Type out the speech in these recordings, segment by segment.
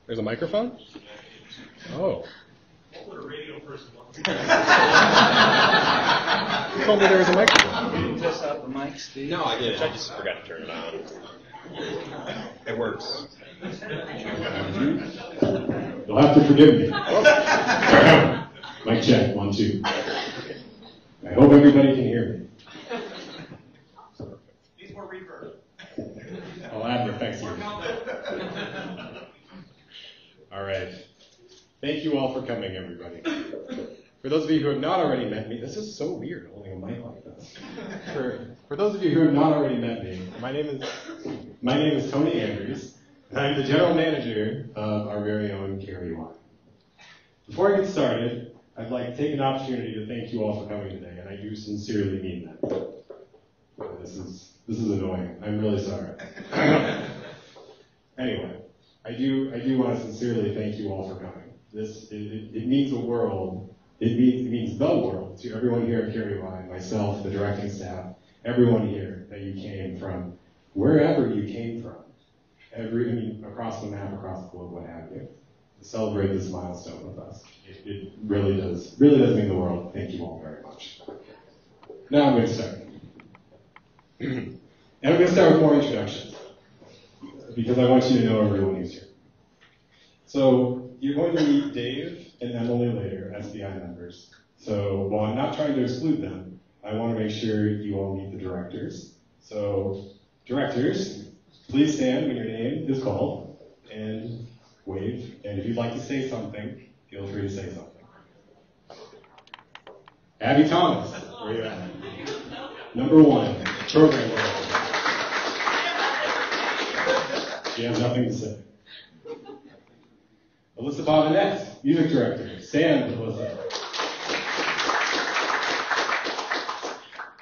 There's a microphone? Oh. What would a radio person want? You told me there was a microphone. You didn't test out the mic, Steve? No, I didn't. I just forgot to turn it on. It works. You'll have to forgive me. Mic check, 1, 2. I hope everybody can hear me. Needs more reverb. I'll add the effects here. All right. Thank you all for coming, everybody. For those of you who have not already met me, this is so weird holding a mic like this. For those of you who have not already met me, my name is Tony Andrews, and I'm the general manager of our very own KRUI. Before I get started, I'd like to take an opportunity to thank you all for coming today, and I do sincerely mean that. This is annoying. I'm really sorry. Anyway, I do want to sincerely thank you all for coming. It means the world. It means the world to everyone here at KRUI, myself, the directing staff, everyone here, that you came from wherever you came from, across the map, across the globe, what have you, to celebrate this milestone with us. It really does mean the world. Thank you all very much. Now I'm going to start. And I'm going to start with more introductions, because I want you to know everyone who's here. So you're going to meet Dave and Emily later as SBI members. So while I'm not trying to exclude them, I want to make sure you all meet the directors. So directors, please stand when your name is called and wave. And if you'd like to say something, feel free to say something. Abby Thomas, where are you at? Number 1, program director. She has nothing to say. Alyssa Bobinet, music director. Stand, Alyssa.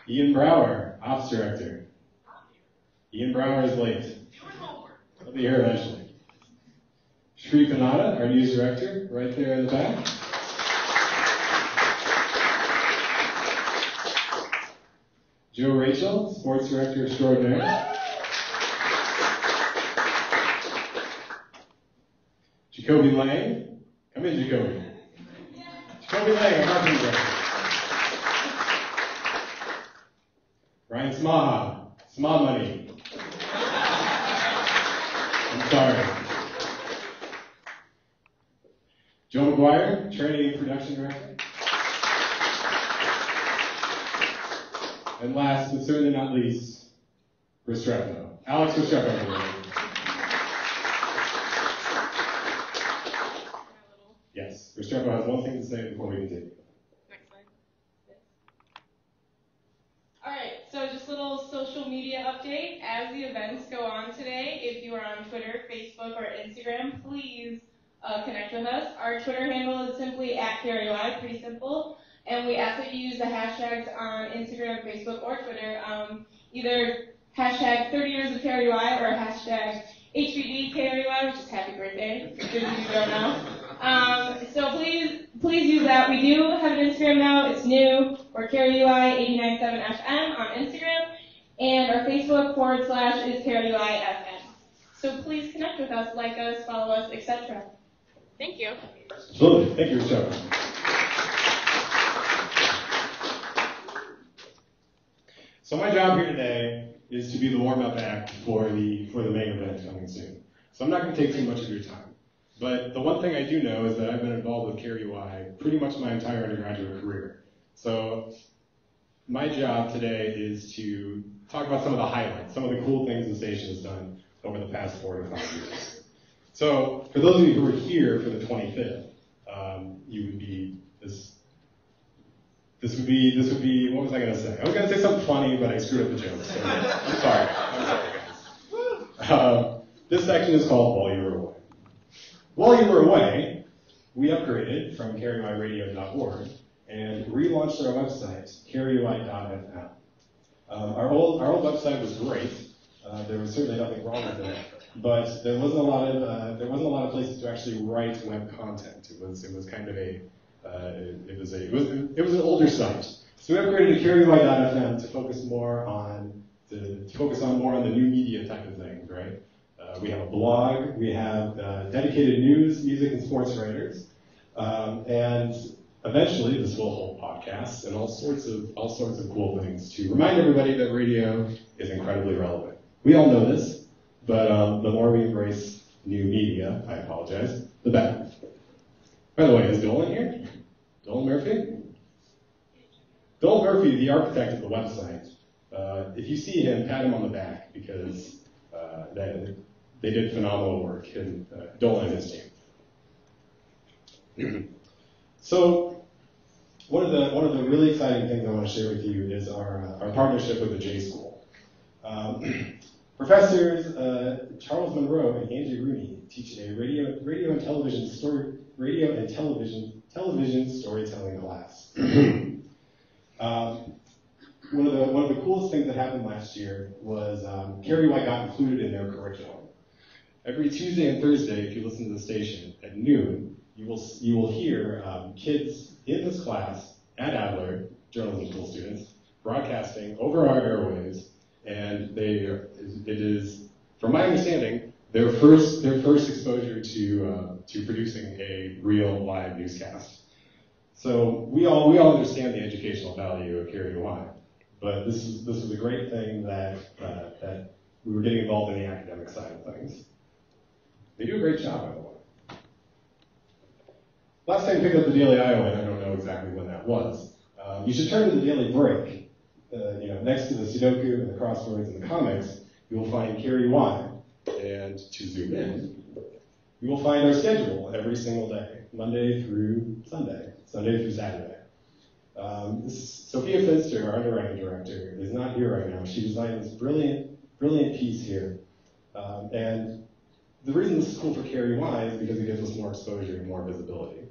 Ian Brower, ops director. Ian Brower is late. He'll be here eventually. Shri Kanata, our news director, right there in the back. Joe Rachel, sports director extraordinaire. Jacoby Lang. Come in, Jacoby. Jacoby Lang, our marketing director. Ryan Smaha. Sma Money. I'm sorry. Joe McGuire, training and production director. And last, but certainly not least, Restrepo. Alex Restrepo, everyone. Yes, Restrepo has one thing to say before we continue. Next slide. All right, so just a little social media update. As the events go on today, if you are on Twitter, Facebook, or Instagram, please connect with us. Our Twitter handle is simply @KRUI, pretty simple. And we ask that you use the hashtags on Instagram, Facebook, or Twitter, either hashtag 30 years of KRUI or hashtag HBD-KRUI, which is happy birthday, for those of you who don't know. So please use that. We do have an Instagram now. It's new. We're KRUI 897 FM on Instagram. And our Facebook / is KRUI FM. So please connect with us, like us, follow us, etc. Thank you. Absolutely. Thank you, Restrepo. So my job here today is to be the warm-up act for the main event coming soon. So I'm not going to take too much of your time. But the one thing I do know is that I've been involved with KRUI pretty much my entire undergraduate career. So my job today is to talk about some of the highlights, some of the cool things the station has done over the past 4 to 5 years. So for those of you who were here for the 25th, you would be This would be, what was I going to say? I was going to say something funny, but I screwed up the joke. So I'm sorry guys. This section is called While You Were Away. While you were away, we upgraded from KRUIRadio.org and relaunched our website, KRUI.FM. Our old website was great. There was certainly nothing wrong with it, but there wasn't a lot of places to actually write web content. It was kind of it was an older site. So we upgraded to KRUI.FM to focus more on the new media type of things, right? We have a blog. We have dedicated news, music, and sports writers. And eventually, this will hold podcasts and all sorts of cool things to remind everybody that radio is incredibly relevant. We all know this, but the more we embrace new media, I apologize, the better. By the way, is Dolan here? Dolan Murphy? Dolan Murphy, the architect of the website. If you see him, pat him on the back because they did phenomenal work, and Dolan and his team. So, one of the really exciting things I want to share with you is our partnership with the J School. Professors Charles Monroe and Angie Rooney teach a radio and television storytelling class. One of the coolest things that happened last year was KRUI got included in their curriculum. Every Tuesday and Thursday, if you listen to the station at noon, you will hear kids in this class at Adler, journalism school students, broadcasting over our airwaves, and it is, from my understanding, their first exposure to producing a real live newscast. So we all understand the educational value of KRUI, but this was a great thing that we were getting involved in the academic side of things. They do a great job, by the way. Last time I picked up the Daily Iowa, I don't know exactly when that was. You should turn to the Daily Break. Next to the Sudoku and the crosswords and the comics, you will find KRUI. And to zoom in, you will find our schedule every single day, Monday through Sunday, Sunday through Saturday. Sophia Finster, our underwriting director, is not here right now. She designed this brilliant piece here. And the reason this is cool for KRUI is because it gives us more exposure and more visibility.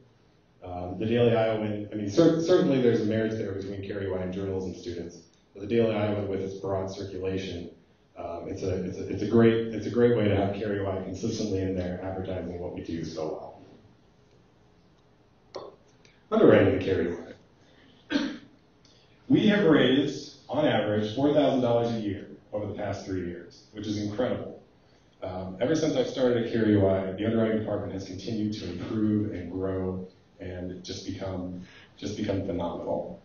The Daily Iowan, certainly there's a marriage there between KRUI and journalism students. But the Daily Iowan, with its broad circulation, it's a great way to have KRUI consistently in there advertising what we do so well. Underwriting the KRUI. We have raised, on average, $4,000 a year over the past 3 years, which is incredible. Ever since I've started at KRUI, the underwriting department has continued to improve and grow and just become phenomenal.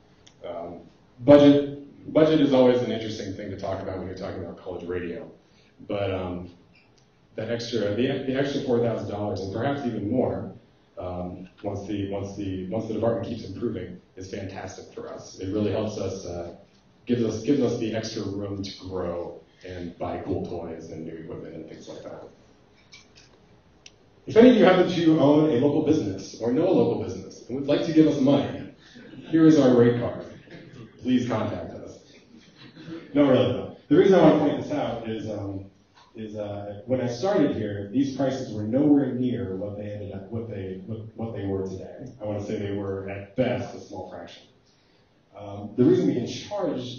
Budget is always an interesting thing to talk about when you're talking about college radio, but the extra $4,000 and perhaps even more once the department keeps improving is fantastic for us. It really helps us, gives us the extra room to grow and buy cool toys and new equipment and things like that. If any of you happen to own a local business or know a local business and would like to give us money, here is our rate card. Please contact us. No, really though. The reason I want to point this out is when I started here, these prices were nowhere near what they were today. I want to say they were at best a small fraction. The reason we can charge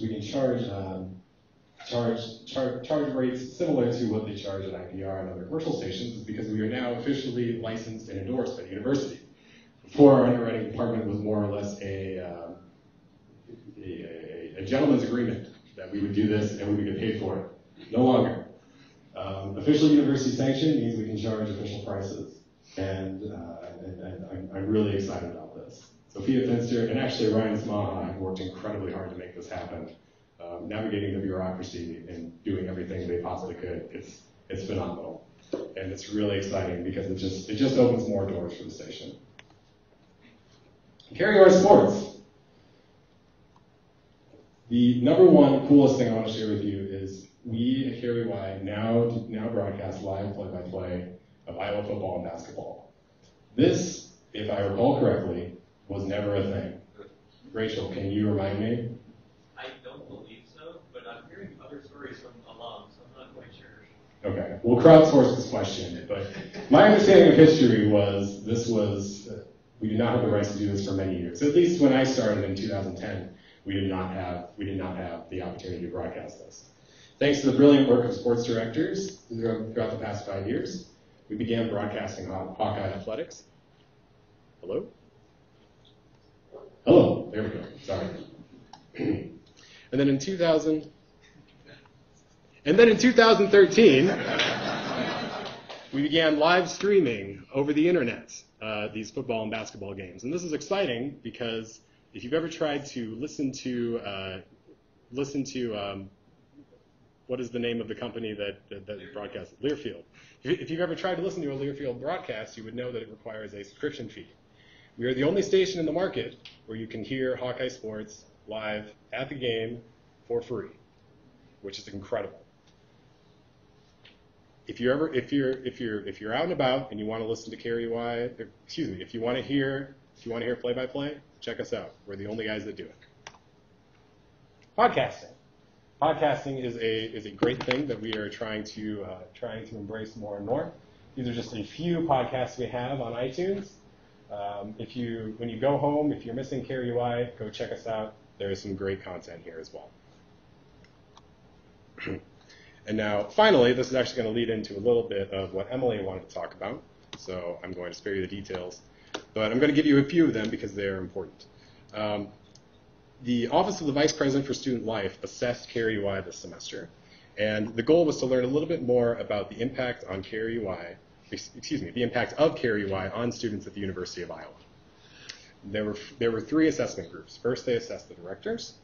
rates similar to what they charge at IPR and other commercial stations is because we are now officially licensed and endorsed by the university. Before, our underwriting department was more or less a gentleman's agreement that we would do this and we would get paid for it. No longer. Official university sanction means we can charge official prices, and I'm really excited about this. Sophia Finster and actually Ryan Smaha have worked incredibly hard to make this happen. Navigating the bureaucracy and doing everything they possibly could, it's phenomenal, and it's really exciting because it just opens more doors for the station. KRUI Sports. The number one coolest thing I want to share with you is we at KRUI now broadcast live play-by-play of Iowa football and basketball. This, if I recall correctly, was never a thing. Rachel, can you remind me? I don't believe so, but I'm hearing other stories from alums, so I'm not quite sure. Okay, we'll crowdsource this question, but my understanding of history was we did not have the rights to do this for many years. At least when I started in 2010, we did not have the opportunity to broadcast this. Thanks to the brilliant work of sports directors throughout the past 5 years, we began broadcasting Hawkeye Athletics. Hello? Hello, there we go, sorry. And then in 2013, we began live streaming over the internet these football and basketball games. And this is exciting because if you've ever tried to listen to what is the name of the company that broadcasts it? Learfield. If you've ever tried to listen to a Learfield broadcast, you would know that it requires a subscription fee. We are the only station in the market where you can hear Hawkeye Sports live at the game for free, which is incredible. If you're out and about and you want to listen to KRUI, if you want to hear play-by-play, check us out. We're the only guys that do it. Podcasting. Podcasting is a great thing that we are trying to embrace more and more. These are just a few podcasts we have on iTunes. When you go home, if you're missing KRUI, go check us out. There is some great content here as well. And now, finally, this is actually going to lead into a little bit of what Emily wanted to talk about. So I'm going to spare you the details, but I'm going to give you a few of them because they're important. The Office of the Vice President for Student Life assessed KRUI this semester, and the goal was to learn a little bit more about the impact on the impact of KRUI on students at the University of Iowa. There were three assessment groups. First, they assessed the directors.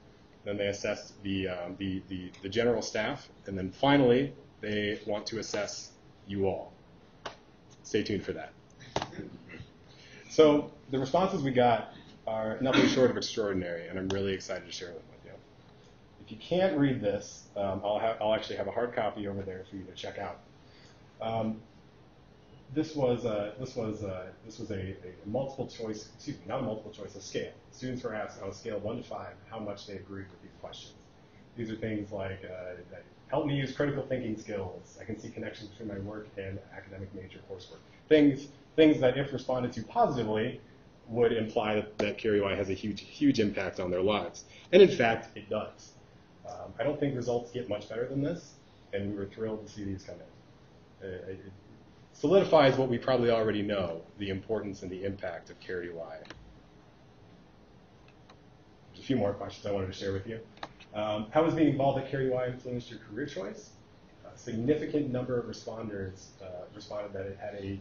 Then they assessed the general staff, and then finally, they want to assess you all. Stay tuned for that. So the responses we got are nothing short of extraordinary, and I'm really excited to share them with you. If you can't read this, I'll actually have a hard copy over there for you to check out. This was a multiple choice, not a multiple choice, a scale. Students were asked on a scale of 1 to 5 how much they agreed with these questions. These are things like, help me use critical thinking skills. I can see connections between my work and academic major coursework. Things that, if responded to positively, would imply that KRUI has a huge impact on their lives. And in fact, it does. I don't think results get much better than this, and we were thrilled to see these come in. It solidifies what we probably already know, the importance and the impact of KRUI. There's a few more questions I wanted to share with you. How has being involved at KRUI influenced your career choice? A significant number of responders responded that it had a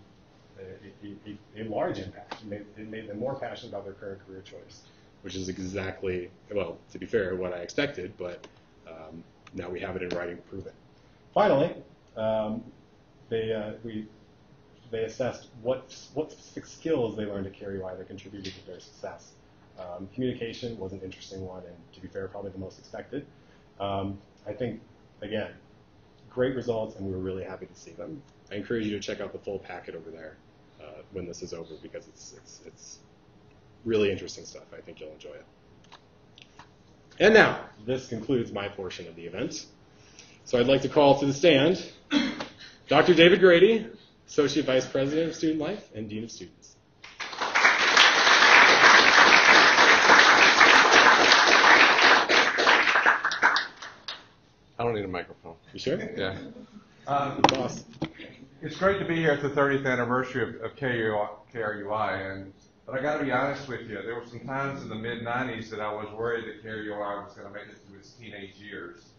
large impact. It made them more passionate about their current career choice, which is exactly, well, to be fair, what I expected, but now we have it in writing to prove it. Finally, they assessed what specific skills they learned at KRUI that contributed to their success. Communication was an interesting one, and to be fair, probably the most expected. I think, again, great results, and we were really happy to see them. I encourage you to check out the full packet over there when this is over, because it's really interesting stuff. I think you'll enjoy it. And now, this concludes my portion of the event. So I'd like to call to the stand Dr. David Grady, Associate Vice President of Student Life and Dean of Students. I don't need a microphone. You sure? Yeah. Boss. It's great to be here at the 30th anniversary of KRUI, but I got to be honest with you. There were some times in the mid-'90s that I was worried that KRUI was going to make it through its teenage years.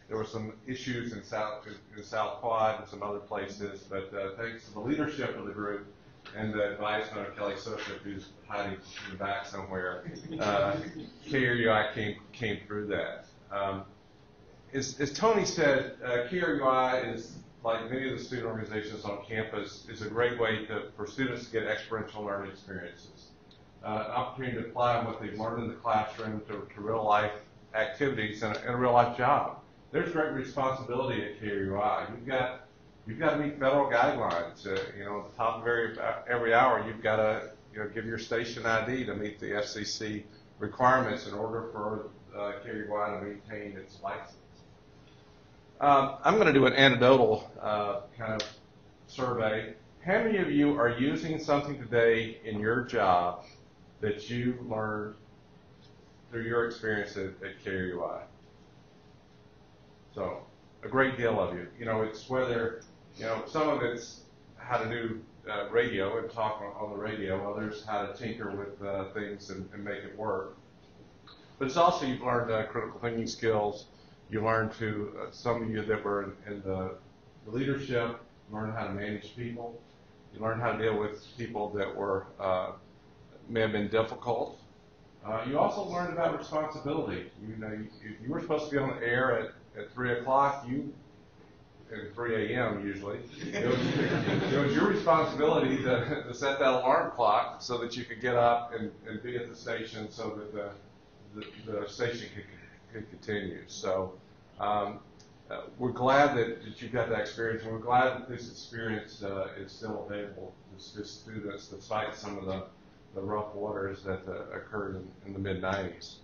There were some issues in South Quad and some other places, but thanks to the leadership of the group and the advisement of Kelly Sosip, who's hiding in the back somewhere, KRUI came through that. As Tony said, KRUI is, like many of the student organizations on campus, is a great way for students to get experiential learning experiences. An opportunity to apply what they've learned in the classroom to real-life activities and a real-life job. There's great responsibility at KRUI. You've got to meet federal guidelines. At the top of every hour, you've got to give your station ID to meet the FCC requirements in order for KRUI to maintain its license. I'm going to do an anecdotal kind of survey. How many of you are using something today in your job that you learned through your experience at KRUI? So, a great deal of you. It's whether, some of it's how to do radio and talk on the radio, others how to tinker with things and make it work. But it's also you've learned critical thinking skills. You learned some of you that were in the leadership, learned how to manage people. You learned how to deal with people that were may have been difficult. You also learned about responsibility. You know, you were supposed to be on the air at 3 o'clock. At 3 a.m. usually. It was your responsibility to set that alarm clock so that you could get up and be at the station so that the station could continue. So we're glad that you got that experience, and we're glad that this experience is still available to students despite some of the rough waters that occurred in the mid-90s.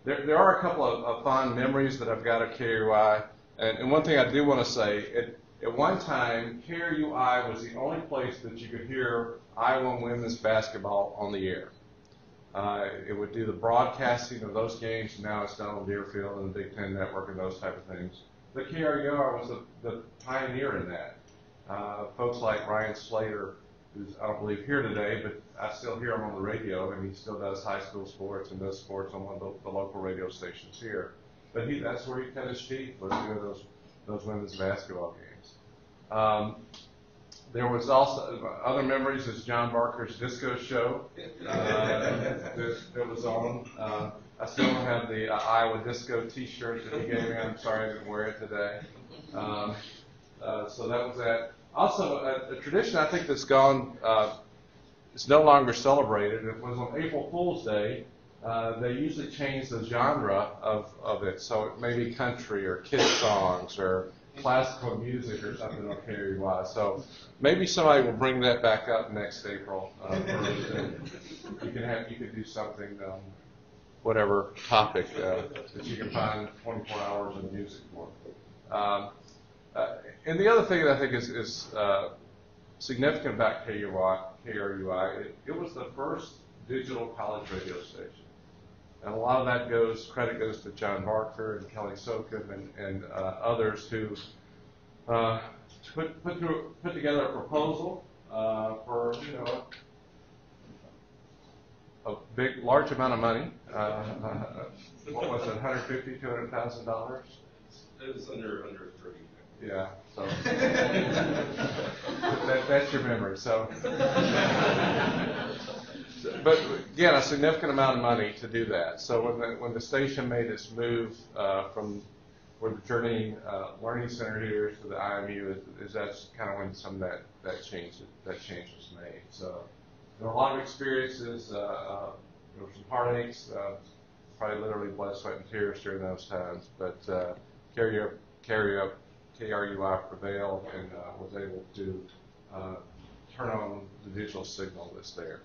There are a couple of fond memories that I've got of KRUI. And one thing I do want to say, at one time, KRUI was the only place that you could hear Iowa women's basketball on the air. It would do the broadcasting of those games. Now it's done on Deerfield and the Big Ten Network and those type of things. But KRUI was the pioneer in that. Folks like Ryan Slater, who's I don't believe here today, but I still hear him on the radio, and he still does high school sports and does sports on one of the local radio stations here. But that's where he cut his teeth, was doing those women's basketball games. There was also other memories is John Barker's disco show that was on. I still don't have the Iowa disco T-shirt that he gave me. I'm sorry I didn't wear it today. So that was that. Also, a tradition I think that's gone, it's no longer celebrated. It was on April Fool's Day. They usually change the genre of it, so it may be country or kids songs or classical music or something on KRUI. So maybe somebody will bring that back up next April. You could do something, whatever topic that you can find 24 hours of music for. And the other thing that I think is significant about KRUI, it was the first digital college radio station. And a lot of that credit goes to John Barker and Kelly Sokup and others who put together a proposal for a large amount of money. What was it, $150,000, $200,000? It was under 30. Yeah, so that's your memory. So. But again, a significant amount of money to do that. So when the station made its move from where the Journey Learning Center here to the IMU, that's kind of when some of that change was made. So there were a lot of experiences. There were some heartaches, probably literally blood, sweat, and tears during those times. But KRUI prevailed and was able to turn on the digital signal that's there.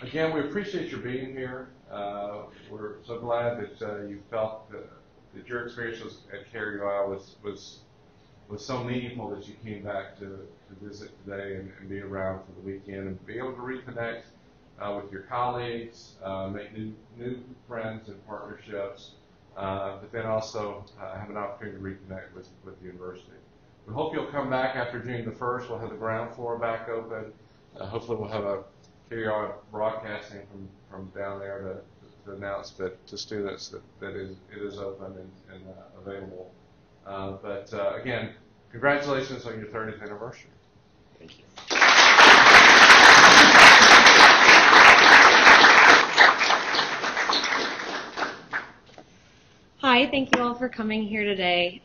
Again, we appreciate your being here. We're so glad that you felt that your experience at KRUI was so meaningful that you came back to visit today and be around for the weekend and be able to reconnect with your colleagues, make new friends and partnerships, but then also have an opportunity to reconnect with the university. We hope you'll come back after June the 1st. We'll have the ground floor back open. Hopefully we'll have a KRUI broadcasting from down there to announce that to students that it is open and available. But again, congratulations on your 30th anniversary. Thank you. Hi, thank you all for coming here today.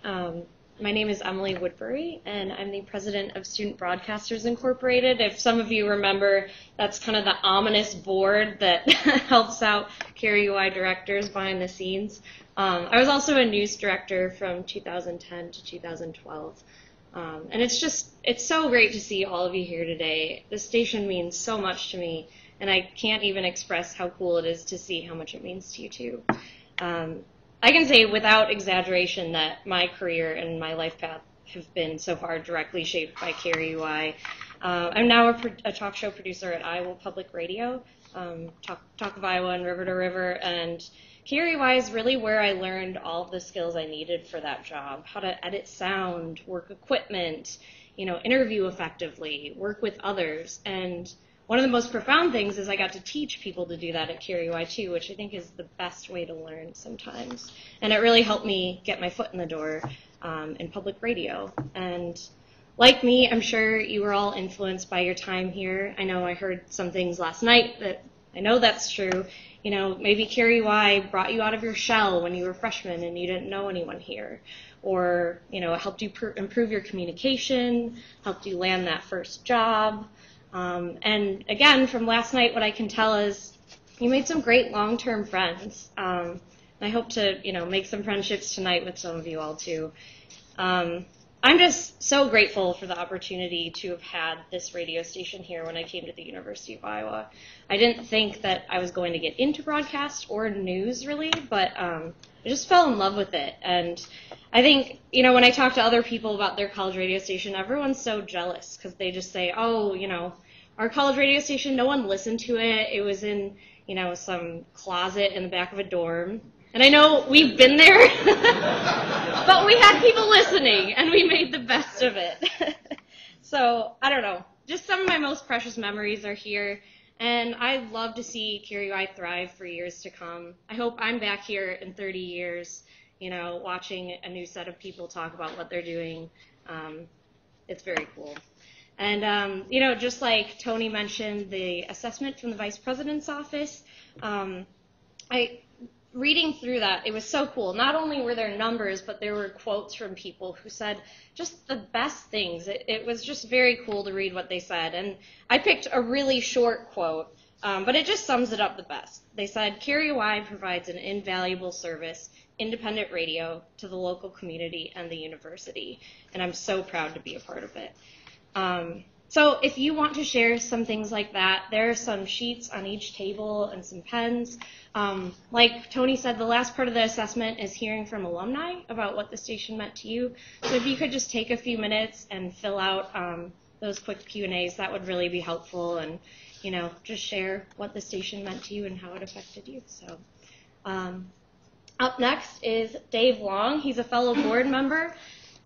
My name is Emily Woodbury, and I'm the president of Student Broadcasters Incorporated. If some of you remember, that's kind of the ominous board that helps out KRUI directors behind the scenes. I was also a news director from 2010 to 2012. And it's so great to see all of you here today. This station means so much to me, and I can't even express how cool it is to see how much it means to you too. I can say without exaggeration that my career and my life path have been so far directly shaped by KRUI. I'm now a talk show producer at Iowa Public Radio, Talk of Iowa and River to River, and KRUI is really where I learned all of the skills I needed for that job: how to edit sound, work equipment, interview effectively, work with others, and one of the most profound things is I got to teach people to do that at KRUI too, which I think is the best way to learn sometimes. And it really helped me get my foot in the door in public radio. And like me, I'm sure you were all influenced by your time here. I know I heard some things last night that I know that's true. You know, maybe KRUI brought you out of your shell when you were freshmen and you didn't know anyone here. Or, you know, it helped you improve your communication, helped you land that first job. And again, from last night, what I can tell is you made some great long-term friends. And I hope to, you know, make some friendships tonight with some of you all too. I'm just so grateful for the opportunity to have had this radio station here when I came to the University of Iowa. I didn't think that I was going to get into broadcast or news really, but I just fell in love with it. And I think, you know, when I talk to other people about their college radio station, everyone's so jealous because they just say, oh, you know, our college radio station, no one listened to it. It was in, you know, some closet in the back of a dorm. And I know we've been there, but we had people listening, and we made the best of it. So, I don't know. Just some of my most precious memories are here, and I'd love to see KRUI thrive for years to come. I hope I'm back here in 30 years, you know, watching a new set of people talk about what they're doing. It's very cool. And, you know, just like Tony mentioned, the assessment from the Vice President's office, reading through that, it was so cool. Not only were there numbers, but there were quotes from people who said just the best things. It was just very cool to read what they said. And I picked a really short quote, but it just sums it up the best. They said, KRUI provides an invaluable service, independent radio, to the local community and the university. And I'm so proud to be a part of it. So if you want to share some things like that, there are some sheets on each table and some pens. Like Tony said, the last part of the assessment is hearing from alumni about what the station meant to you. So if you could just take a few minutes and fill out those quick Q&As, that would really be helpful. And, you know, just share what the station meant to you and how it affected you. So up next is Dave Long. He's a fellow board member.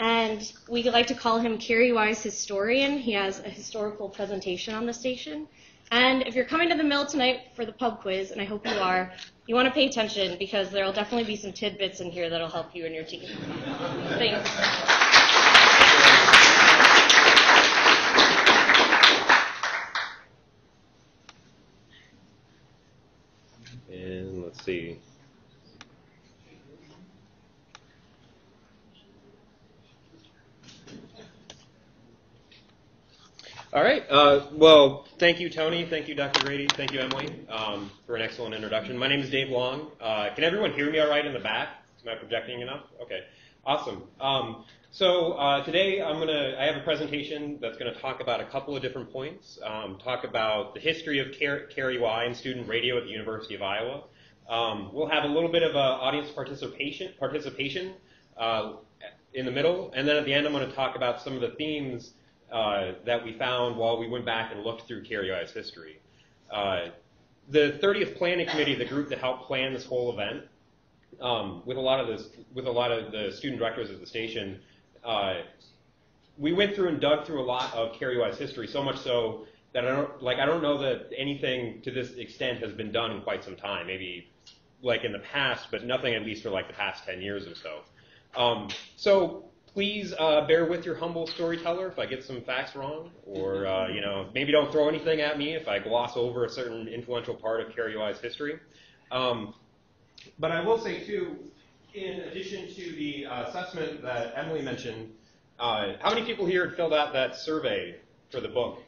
And we like to call him KRUI's historian. He has a historical presentation on the station. And if you're coming to the mill tonight for the pub quiz, and I hope you are, you want to pay attention because there will definitely be some tidbits in here that will help you and your team. Thanks. And let's see. All right. Well, thank you, Tony. Thank you, Dr. Grady. Thank you, Emily, for an excellent introduction. My name is Dave Long. Can everyone hear me all right in the back? Am I projecting enough? Okay. Awesome. Today I have a presentation that's going to talk about a couple of different points. Talk about the history of KRUI and student radio at the University of Iowa. We'll have a little bit of audience participation in the middle, and then at the end I'm going to talk about some of the themes that we found while we went back and looked through KRUI's history. The 30th Planning Committee, the group that helped plan this whole event, with a lot of the student directors at the station, we went through and dug through a lot of KRUI's history, so much so that I don't know that anything to this extent has been done in quite some time. Maybe like in the past, but nothing at least for like the past 10 years or so. So please bear with your humble storyteller if I get some facts wrong, or maybe don't throw anything at me if I gloss over a certain influential part of KRUI's history. But I will say too, in addition to the assessment that Emily mentioned, how many people here had filled out that survey for the book?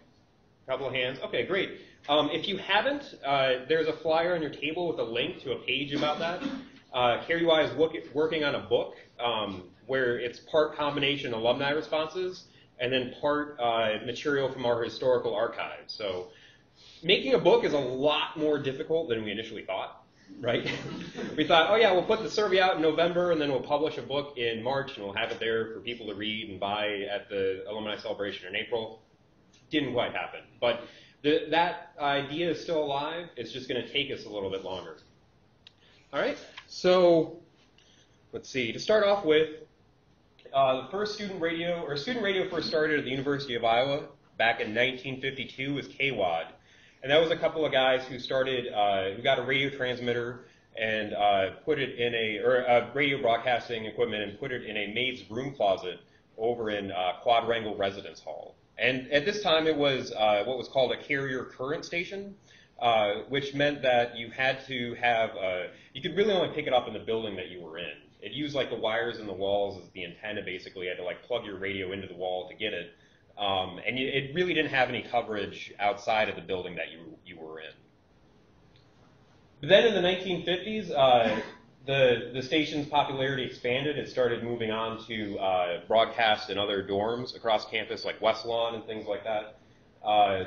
A couple of hands. Okay, great. If you haven't, there's a flyer on your table with a link to a page about that. KRUI is working on a book where it's part combination alumni responses and then part material from our historical archives. So making a book is a lot more difficult than we initially thought, right? We thought, oh yeah, we'll put the survey out in November and then we'll publish a book in March and we'll have it there for people to read and buy at the alumni celebration in April. Didn't quite happen, but that idea is still alive. It's just going to take us a little bit longer. All right, so let's see. To start off with, the first student radio first started at the University of Iowa back in 1952 was KWAD. And that was a couple of guys who started, who got a radio transmitter and put it in a radio broadcasting equipment and put it in a maid's broom closet over in Quadrangle Residence Hall. And at this time, it was what was called a carrier current station, which meant that you had to have, you could really only pick it up in the building that you were in. It used like the wires in the walls as the antenna, basically. You had to like plug your radio into the wall to get it. And it really didn't have any coverage outside of the building that you were in. But then in the 1950s, the station's popularity expanded. It started moving on to broadcast in other dorms across campus, like West Lawn and things like that.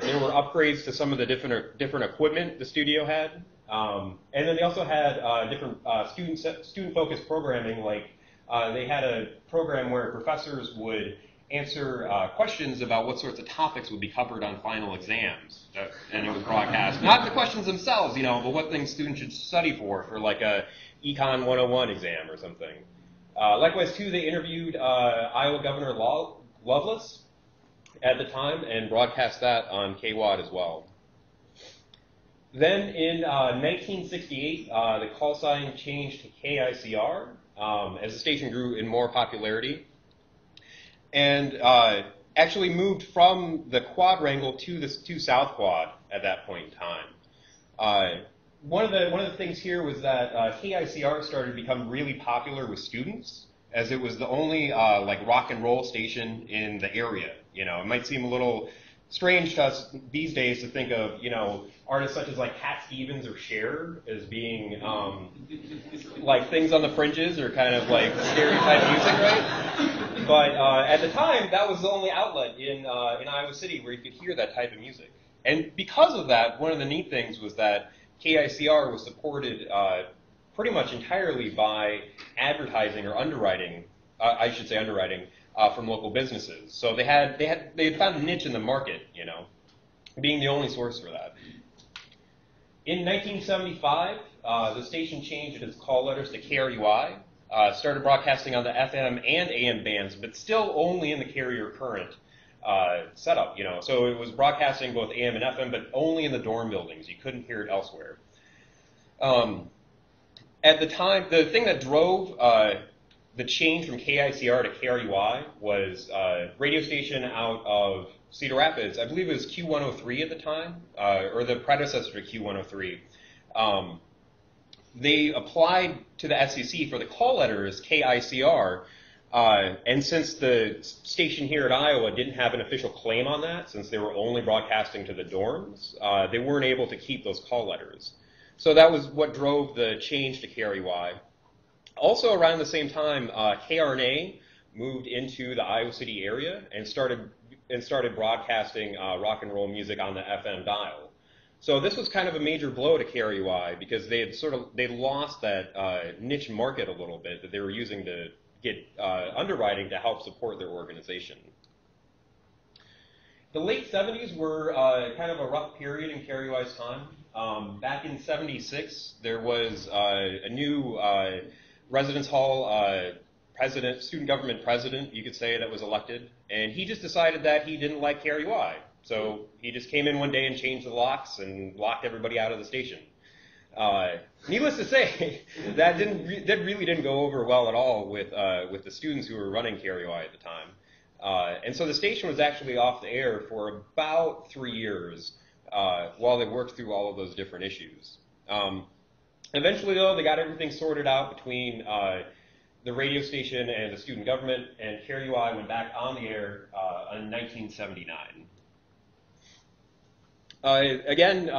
There were upgrades to some of the different equipment the studio had. And then they also had different student-focused programming, like they had a program where professors would answer questions about what sorts of topics would be covered on final exams, and it was broadcast. Not the questions themselves, but what things students should study for like a Econ 101 exam or something. Likewise, too, they interviewed Iowa Governor Loveless at the time and broadcast that on KWAD as well. Then in 1968, the call sign changed to KICR as the station grew in more popularity, and actually moved from the Quadrangle to South Quad at that point in time. One of the things here was that KICR started to become really popular with students, as it was the only like rock and roll station in the area. It might seem a little strange to us these days to think of artists such as like Cat Stevens or Cher as being like things on the fringes or kind of like stereotype music, right? But at the time, that was the only outlet in Iowa City where you could hear that type of music. And because of that, one of the neat things was that KICR was supported pretty much entirely by advertising or underwriting, I should say underwriting, from local businesses. So they had found a niche in the market, being the only source for that. In 1975, the station changed its call letters to KRUI, started broadcasting on the FM and AM bands, but still only in the carrier current setup, So it was broadcasting both AM and FM, but only in the dorm buildings. You couldn't hear it elsewhere. At the time, the thing that drove the change from KICR to KRUI was a radio station out of Cedar Rapids. I believe it was Q103 at the time, or the predecessor to Q103. They applied to the SEC for the call letters KICR, and since the station here at Iowa didn't have an official claim on that, since they were only broadcasting to the dorms, they weren't able to keep those call letters. So that was what drove the change to KRUI. Also around the same time, KRNA moved into the Iowa City area and started broadcasting rock and roll music on the FM dial. So this was kind of a major blow to KRUI because they lost that niche market a little bit that they were using to get underwriting to help support their organization. The late 70s were kind of a rough period in KRUI's time. Back in '76, there was a new residence hall student government president, you could say, that was elected, and he just decided that he didn't like KRUI. So he just came in one day and changed the locks and locked everybody out of the station. Needless to say, that really didn't go over well at all with the students who were running KRUI at the time. And so the station was actually off the air for about 3 years while they worked through all of those different issues. Eventually, though, they got everything sorted out between the radio station and the student government, and KRUI went back on the air in 1979. Again,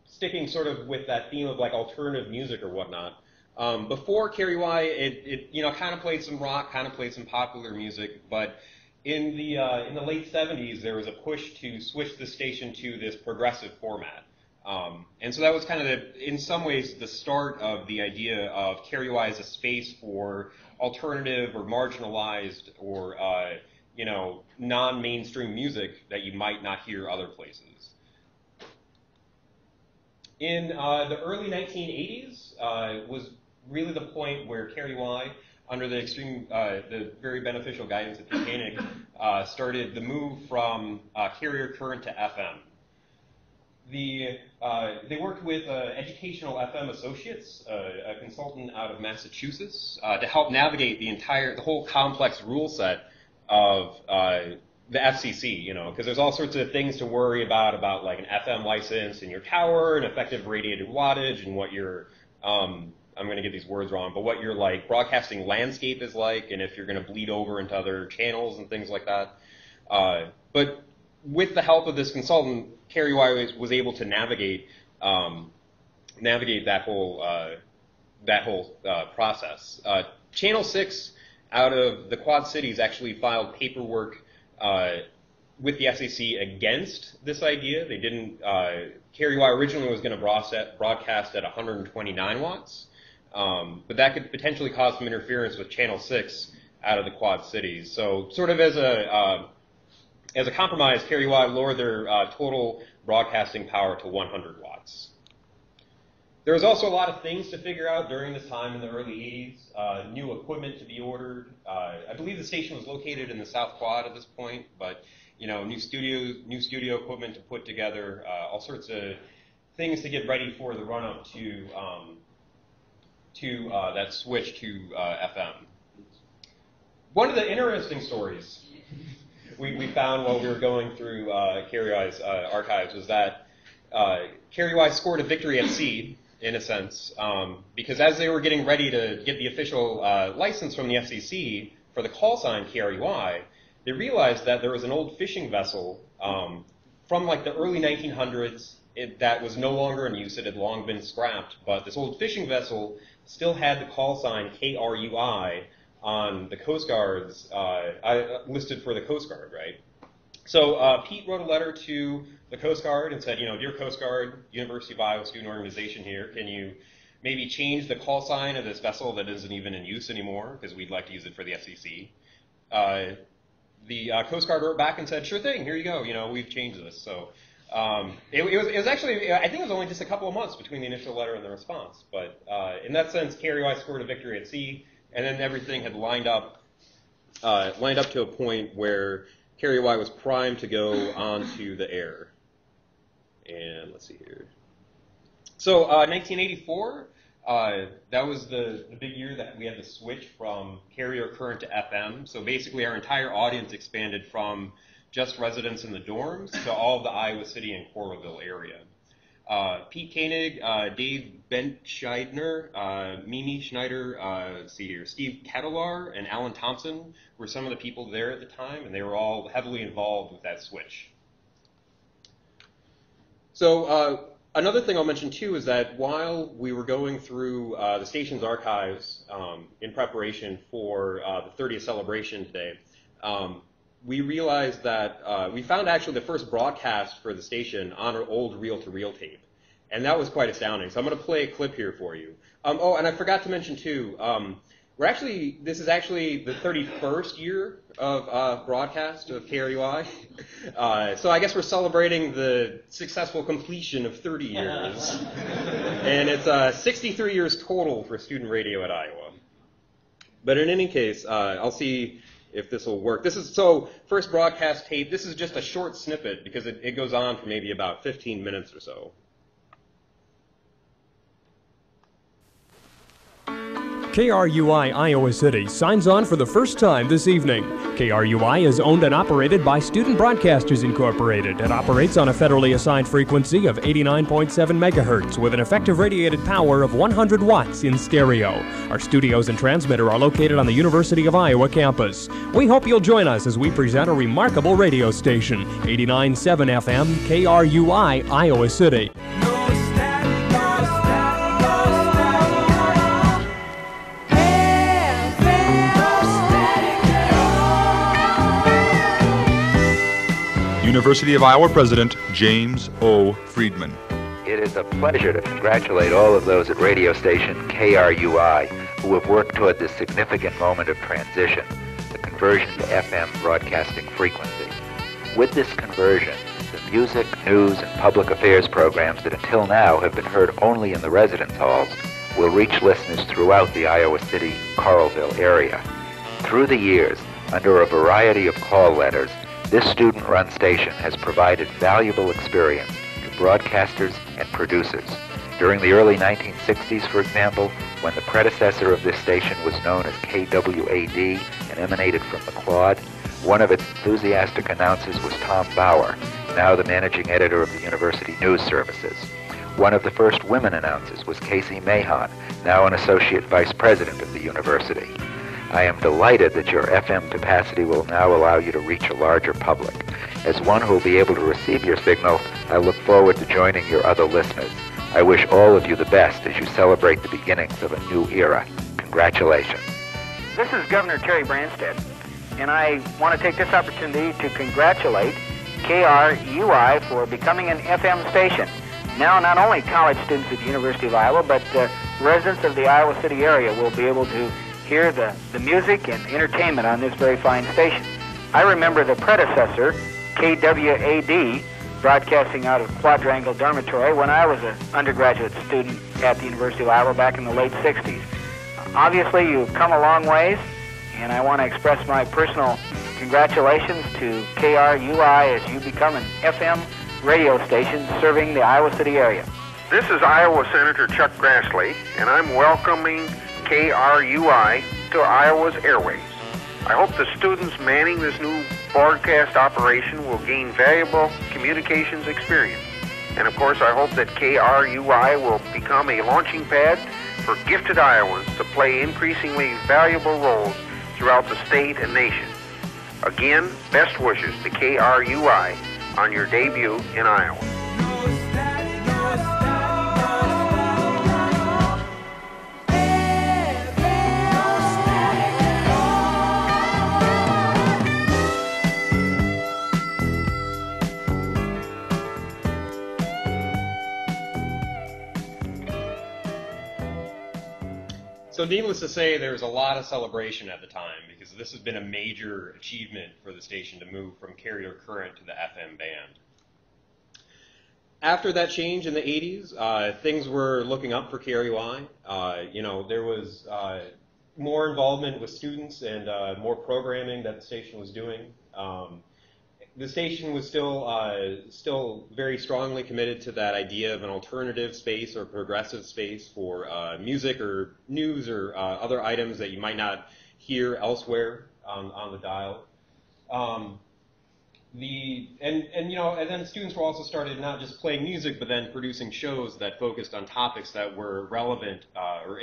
sticking sort of with that theme of like alternative music or whatnot, before KRUI, it kind of played some rock, kind of played some popular music, but in the late 70s, there was a push to switch the station to this progressive format. And so that was kind of, in some ways, the start of the idea of KRUI as a space for alternative or marginalized or, non-mainstream music that you might not hear other places. In the early 1980s was really the point where KRUI, under the very beneficial guidance of Pete Koenig, started the move from carrier current to FM. They worked with Educational FM Associates, a consultant out of Massachusetts, to help navigate the whole complex rule set of the FCC, because there's all sorts of things to worry about like an FM license in your tower, and effective radiated wattage, and what your, I'm going to get these words wrong, but what your like broadcasting landscape is like, and if you're going to bleed over into other channels and things like that. But with the help of this consultant, KRUI was able to navigate that whole process. Channel 6 out of the Quad Cities actually filed paperwork with the FCC against this idea. They didn't. KRUI originally was going to broadcast at 129 watts, but that could potentially cause some interference with Channel 6 out of the Quad Cities. So, sort of as a compromise, KRUI lowered their total broadcasting power to 100 watts. There was also a lot of things to figure out during this time in the early 80s, new equipment to be ordered. I believe the station was located in the South Quad at this point, but new studio equipment to put together, all sorts of things to get ready for the run-up to that switch to FM. One of the interesting stories we found while we were going through KRUI's archives was that KRUI scored a victory at sea, in a sense, because as they were getting ready to get the official license from the FCC for the call sign KRUI, they realized that there was an old fishing vessel from like the early 1900s that was no longer in use. It had long been scrapped, but this old fishing vessel still had the call sign KRUI on the Coast Guard's, listed for the Coast Guard, right? So Pete wrote a letter to the Coast Guard and said, Dear Coast Guard, University of Iowa Student Organization here, can you maybe change the call sign of this vessel that isn't even in use anymore, because we'd like to use it for the FCC. The Coast Guard wrote back and said, sure thing, here you go, we've changed this. So it was actually, I think it was only just a couple of months between the initial letter and the response. But in that sense, KRUI scored a victory at sea, and then everything had lined up to a point where KRUI was primed to go onto the air. And let's see here. So 1984, that was the big year that we had to switch from carrier current to FM. So basically our entire audience expanded from just residents in the dorms to all of the Iowa City and Coralville area. Pete Koenig, Dave Bentscheidner, Mimi Schneider, let's see here, Steve Kettler, and Alan Thompson were some of the people there at the time, and they were all heavily involved with that switch. So another thing I'll mention too is that while we were going through the station's archives in preparation for the 30th celebration today, we realized that we found actually the first broadcast for the station on our old reel-to-reel tape. And that was quite astounding. So I'm going to play a clip here for you. Oh, and I forgot to mention too, this is actually the 31st year of broadcast of KRUI. So I guess we're celebrating the successful completion of 30 years. And it's 63 years total for student radio at Iowa. But in any case, I'll see if this will work. This is, so first broadcast tape, this is just a short snippet because it goes on for maybe about 15 minutes or so. KRUI Iowa City signs on for the first time this evening. KRUI is owned and operated by Student Broadcasters Incorporated. It operates on a federally assigned frequency of 89.7 megahertz with an effective radiated power of 100 watts in stereo. Our studios and transmitter are located on the University of Iowa campus. We hope you'll join us as we present a remarkable radio station, 89.7 FM, KRUI Iowa City. University of Iowa President James O. Friedman. It is a pleasure to congratulate all of those at radio station KRUI who have worked toward this significant moment of transition, the conversion to FM broadcasting frequency. With this conversion, the music, news, and public affairs programs that until now have been heard only in the residence halls will reach listeners throughout the Iowa City, Coralville area. Through the years, under a variety of call letters, this student-run station has provided valuable experience to broadcasters, and producers. During the early 1960s, for example, when the predecessor of this station was known as KWAD and emanated from McLeod, one of its enthusiastic announcers was Tom Bauer, now the managing editor of the University News Services. One of the first women announcers was Casey Mahon, now an associate vice president of the university. I am delighted that your FM capacity will now allow you to reach a larger public. As one who will be able to receive your signal, I look forward to joining your other listeners. I wish all of you the best as you celebrate the beginnings of a new era. Congratulations. This is Governor Terry Branstad, and I want to take this opportunity to congratulate KRUI for becoming an FM station. Now, not only college students at the University of Iowa, but residents of the Iowa City area will be able to hear the music and entertainment on this very fine station. I remember the predecessor, KWAD, broadcasting out of Quadrangle Dormitory when I was an undergraduate student at the University of Iowa back in the late 60s. Obviously, you've come a long ways, and I want to express my personal congratulations to KRUI as you become an FM radio station serving the Iowa City area. This is Iowa Senator Chuck Grassley, and I'm welcoming KRUI to Iowa's airways. I hope the students manning this new broadcast operation will gain valuable communications experience. And of course, I hope that KRUI will become a launching pad for gifted Iowans to play increasingly valuable roles throughout the state and nation. Again, best wishes to KRUI on your debut in Iowa. So needless to say, there was a lot of celebration at the time because this has been a major achievement for the station to move from carrier current to the FM band. After that change in the 80s, things were looking up for KRUI. There was more involvement with students and more programming that the station was doing. The station was still very strongly committed to that idea of an alternative space or progressive space for music or news or other items that you might not hear elsewhere on the dial. And then students were also started not just playing music, but then producing shows that focused on topics that were relevant or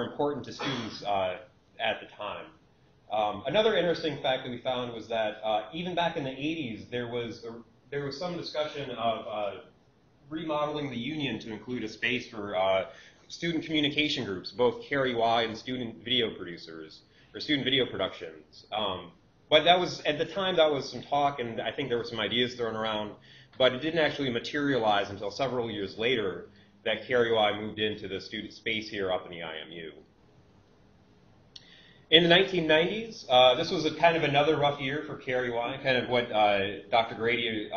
important to students at the time. Another interesting fact that we found was that even back in the 80s, there was some discussion of remodeling the union to include a space for student communication groups, both KRUI and student video producers or student video productions. But that was, at the time, that was some talk, and I think there were some ideas thrown around, but it didn't actually materialize until several years later that KRUI moved into the student space here up in the IMU. In the 1990s, this was kind of another rough year for KRUI, kind of what Dr. Grady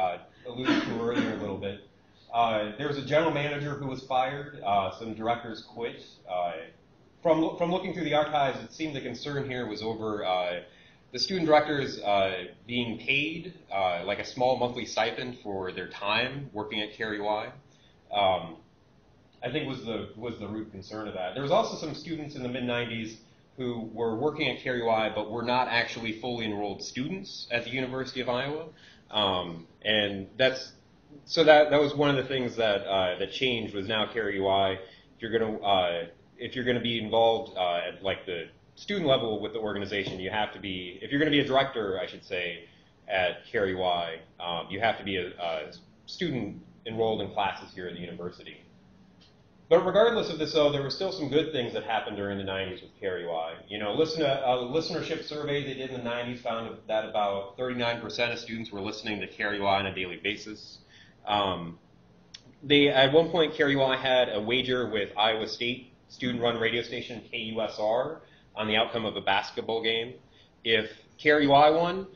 alluded to earlier a little bit. There was a general manager who was fired, some directors quit. From looking through the archives, it seemed the concern here was over the student directors being paid like a small monthly stipend for their time working at KRUI. I think was the root concern of that. There was also some students in the mid-90s who were working at KRUI but were not actually fully enrolled students at the University of Iowa, and that was one of the things that changed. Was now KRUI, if you're gonna be involved at like the student level with the organization, you have to be, if you're going to be a director, I should say, at KRUI, you have to be a student enrolled in classes here at the university. But regardless of this, though, there were still some good things that happened during the 90s with KRUI. You know, a listenership survey they did in the 90s found that about 39% of students were listening to KRUI on a daily basis. At one point, KRUI had a wager with Iowa State student-run radio station KUSR on the outcome of a basketball game. If KRUI won,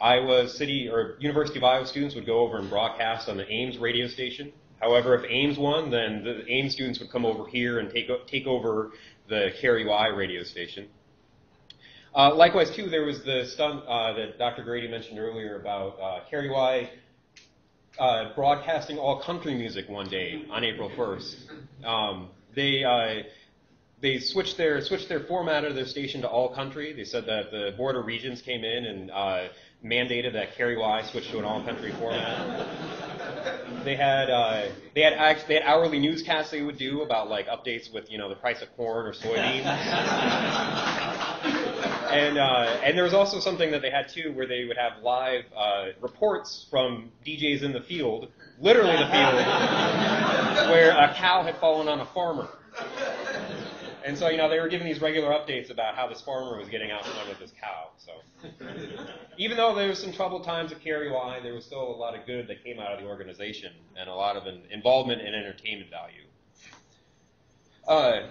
Iowa City or University of Iowa students would go over and broadcast on the Ames radio station. However, if Ames won, then the Ames students would come over here and take over the KRUI radio station. Likewise, too, there was the stunt that Dr. Grady mentioned earlier about KRUI broadcasting all country music one day on April 1st. They switched their format of their station to all country. They said that the Board of Regents came in and mandated that KRUI switch to an all country format. They had hourly newscasts they would do about like updates with the price of corn or soybeans. And there was also something that they had too, where they would have live reports from DJs in the field, literally the field, where a cow had fallen on a farmer. And so, they were giving these regular updates about how this farmer was getting out from under this cow. So, even though there was some troubled times at KRUI, there was still a lot of good that came out of the organization and a lot of involvement and entertainment value. Let's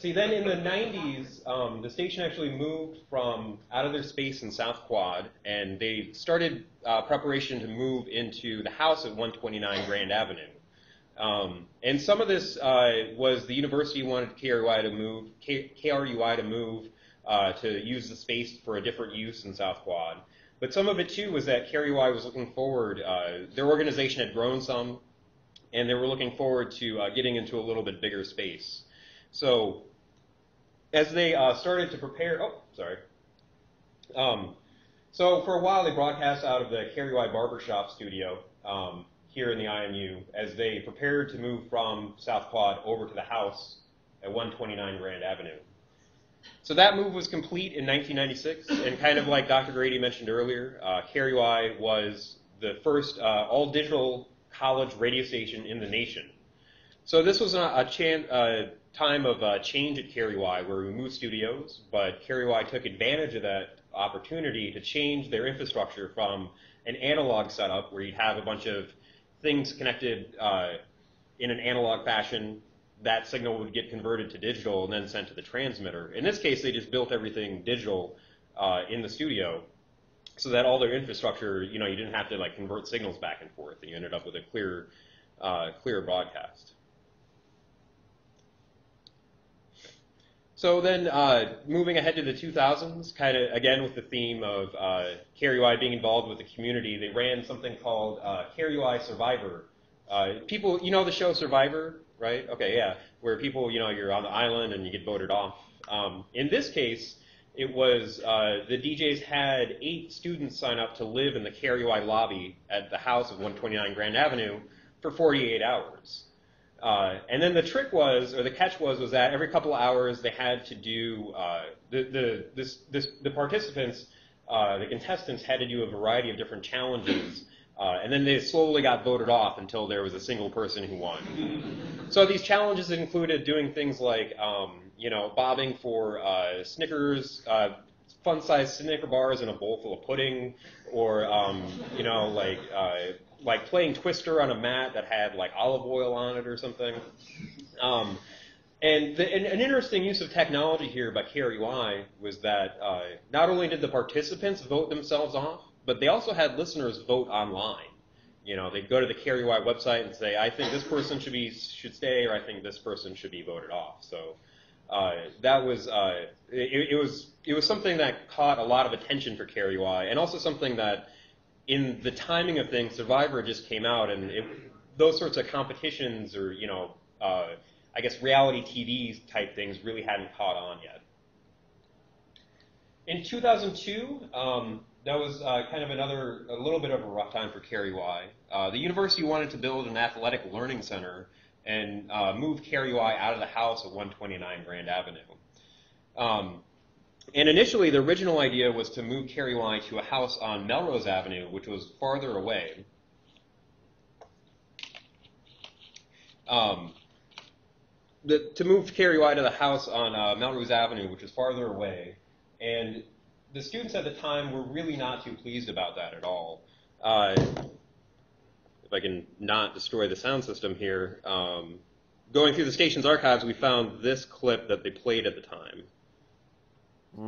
see. Then in the 90s, the station actually moved out of their space in South Quad, and they started preparation to move into the house at 129 Grand Avenue. And some of this was the university wanted KRUI to move to use the space for a different use in South Quad. But some of it too was that KRUI was looking forward. Their organization had grown some, and they were looking forward to getting into a little bit bigger space. So as they started to prepare, so for a while they broadcast out of the KRUI Barbershop studio here in the IMU as they prepared to move from South Quad over to the house at 129 Grand Avenue. So that move was complete in 1996, and kind of like Dr. Grady mentioned earlier, KRUI was the first all-digital college radio station in the nation. So this was a time of change at KRUI where we moved studios, but KRUI took advantage of that opportunity to change their infrastructure from an analog setup where you'd have a bunch of things connected in an analog fashion. That signal would get converted to digital and then sent to the transmitter. In this case, they just built everything digital in the studio so that all their infrastructure, you didn't have to like convert signals back and forth, and you ended up with a clear broadcast. So then moving ahead to the 2000s, kind of again with the theme of KRUI being involved with the community, they ran something called KRUI Survivor. People, the show Survivor, right? Okay, yeah, where people, you're on the island and you get voted off. In this case, it was the DJs had 8 students sign up to live in the KRUI lobby at the house of 129 Grand Avenue for 48 hours. And then the trick was, or the catch was that every couple of hours they had to do, the participants, the contestants had to do a variety of different challenges, and then they slowly got voted off until there was a single person who won. So these challenges included doing things like, bobbing for Snickers, fun-sized Snicker bars in a bowl full of pudding, or, like playing Twister on a mat that had like olive oil on it or something. And an interesting use of technology here by KRUI was that not only did the participants vote themselves off, but they also had listeners vote online. They'd go to the KRUI website and say, I think this person should stay, or I think this person should be voted off. So that was it was something that caught a lot of attention for KRUI, and also something that in the timing of things, Survivor just came out, and those sorts of competitions or, I guess reality TV type things really hadn't caught on yet. In 2002, that was kind of a little bit of a rough time for KRUI. The university wanted to build an athletic learning center and move KRUI out of the house at 129 Grand Avenue. And initially, the original idea was to move KRUI to a house on Melrose Avenue, which was farther away. To move KRUI to the house on Melrose Avenue, which was farther away. And the students at the time were really not too pleased about that at all. If I can not destroy the sound system here, going through the station's archives, we found this clip that they played at the time. Old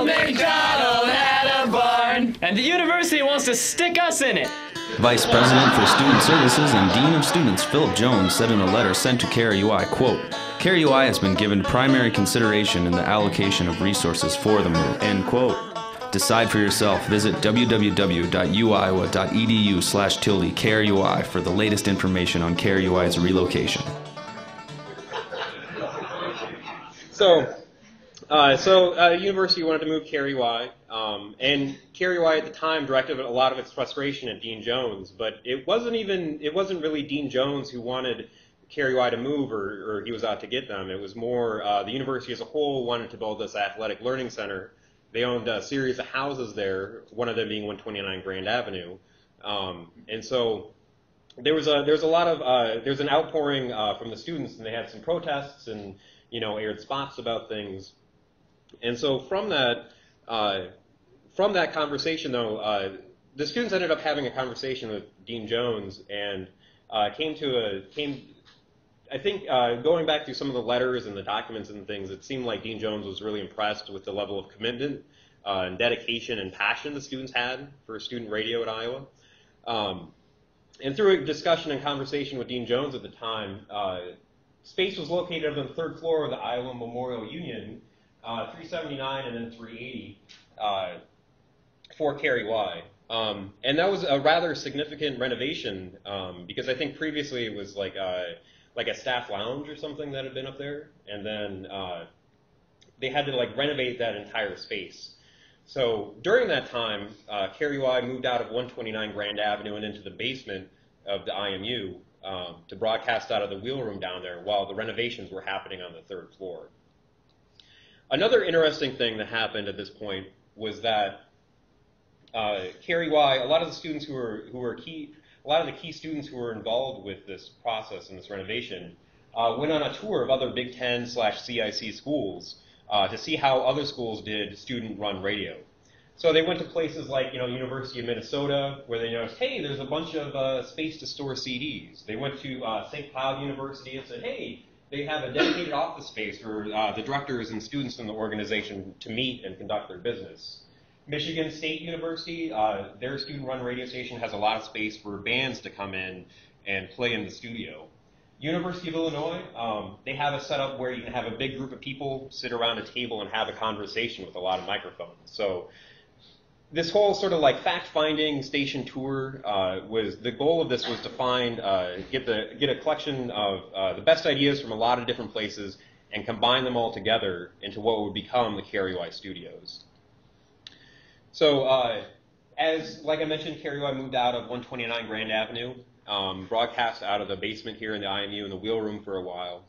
MacDonald had a barn, and the university wants to stick us in it. Vice President for Student Services and Dean of Students Philip Jones said in a letter sent to KRUI, quote, KRUI has been given primary consideration in the allocation of resources for the move. End quote. Decide for yourself. Visit www.uiowa.edu/KRUI for the latest information on KRUI's relocation. The university wanted to move KRUI, and KRUI at the time directed a lot of its frustration at Dean Jones, but it wasn't really Dean Jones who wanted KRUI to move or he was out to get them. It was more the university as a whole wanted to build this athletic learning center. They owned a series of houses there, one of them being 129 Grand Avenue, and so there's an outpouring from the students, and they had some protests and aired spots about things, and so from that conversation though, the students ended up having a conversation with Dean Jones and I think going back through some of the letters and the documents and things, it seemed like Dean Jones was really impressed with the level of commitment and dedication and passion the students had for student radio at Iowa. And through a discussion and conversation with Dean Jones at the time, space was located on the third floor of the Iowa Memorial Union, 379 and then 380 for KRUI. And that was a rather significant renovation because I think previously it was like a staff lounge or something that had been up there, and then they had to renovate that entire space. So during that time, KRUI moved out of 129 Grand Avenue and into the basement of the IMU to broadcast out of the wheel room down there while the renovations were happening on the third floor. Another interesting thing that happened at this point was that KRUI, a lot of the students a lot of the key students who were involved with this process and this renovation went on a tour of other Big Ten/CIC schools to see how other schools did student-run radio. So they went to places like University of Minnesota, where they noticed, hey, there's a bunch of space to store CDs. They went to St. Cloud University and said, hey, they have a dedicated office space for the directors and students in the organization to meet and conduct their business. Michigan State University, their student-run radio station has a lot of space for bands to come in and play in the studio. University of Illinois, they have a setup where you can have a big group of people sit around a table and have a conversation with a lot of microphones. So this whole sort of fact-finding station tour the goal of this was to find, get a collection of the best ideas from a lot of different places and combine them all together into what would become the KRUI studios. So, like I mentioned, KRUI moved out of 129 Grand Avenue, broadcast out of the basement here in the IMU in the wheel room for a while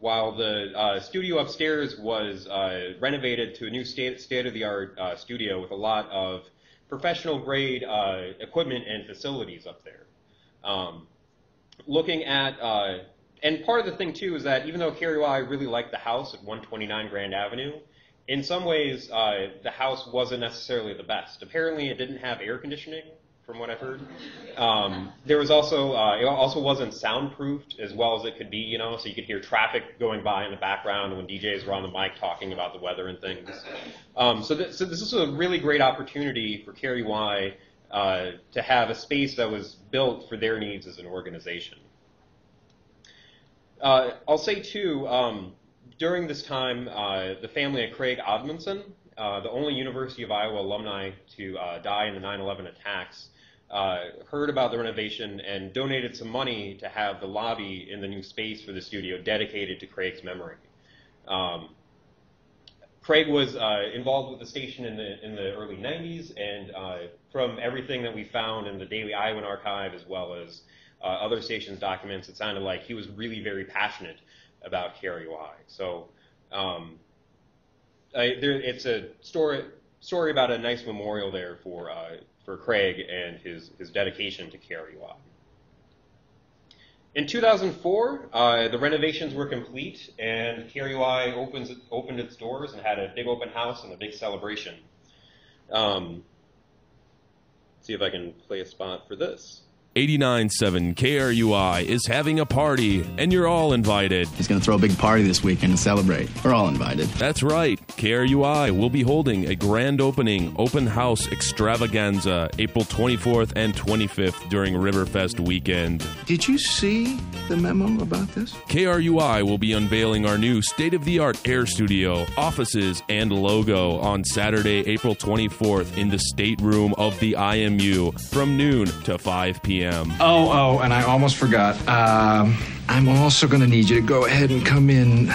the studio upstairs was renovated to a new state-of-the-art studio with a lot of professional-grade equipment and facilities up there. Looking at, and part of the thing, too, is that even though KRUI really liked the house at 129 Grand Avenue, in some ways, the house wasn't necessarily the best. Apparently, it didn't have air conditioning, from what I've heard. There was also, it also wasn't soundproofed as well as it could be, so you could hear traffic going by in the background when DJs were on the mic talking about the weather and things. So this is a really great opportunity for KRUI to have a space that was built for their needs as an organization. I'll say, too, during this time, the family of Craig Odmundson, the only University of Iowa alumni to die in the 9/11 attacks, heard about the renovation and donated some money to have the lobby in the new space for the studio dedicated to Craig's memory. Craig was involved with the station in the early 90s, and from everything that we found in the Daily Iowan archive as well as other stations' documents, it sounded like he was really very passionate about KRUI. So it's a story about a nice memorial there for Craig and his dedication to KRUI. In 2004, the renovations were complete, and KRUI opened its doors and had a big open house and a big celebration. See if I can play a spot for this. 89.7 KRUI is having a party, and you're all invited. He's going to throw a big party this weekend to celebrate. We're all invited. That's right. KRUI will be holding a grand opening open house extravaganza April 24th and 25th during Riverfest weekend. Did you see the memo about this? KRUI will be unveiling our new state-of-the-art air studio, offices, and logo on Saturday, April 24th in the stateroom of the IMU from noon to 5 p.m. Oh, and I almost forgot. I'm also going to need you to go ahead and come in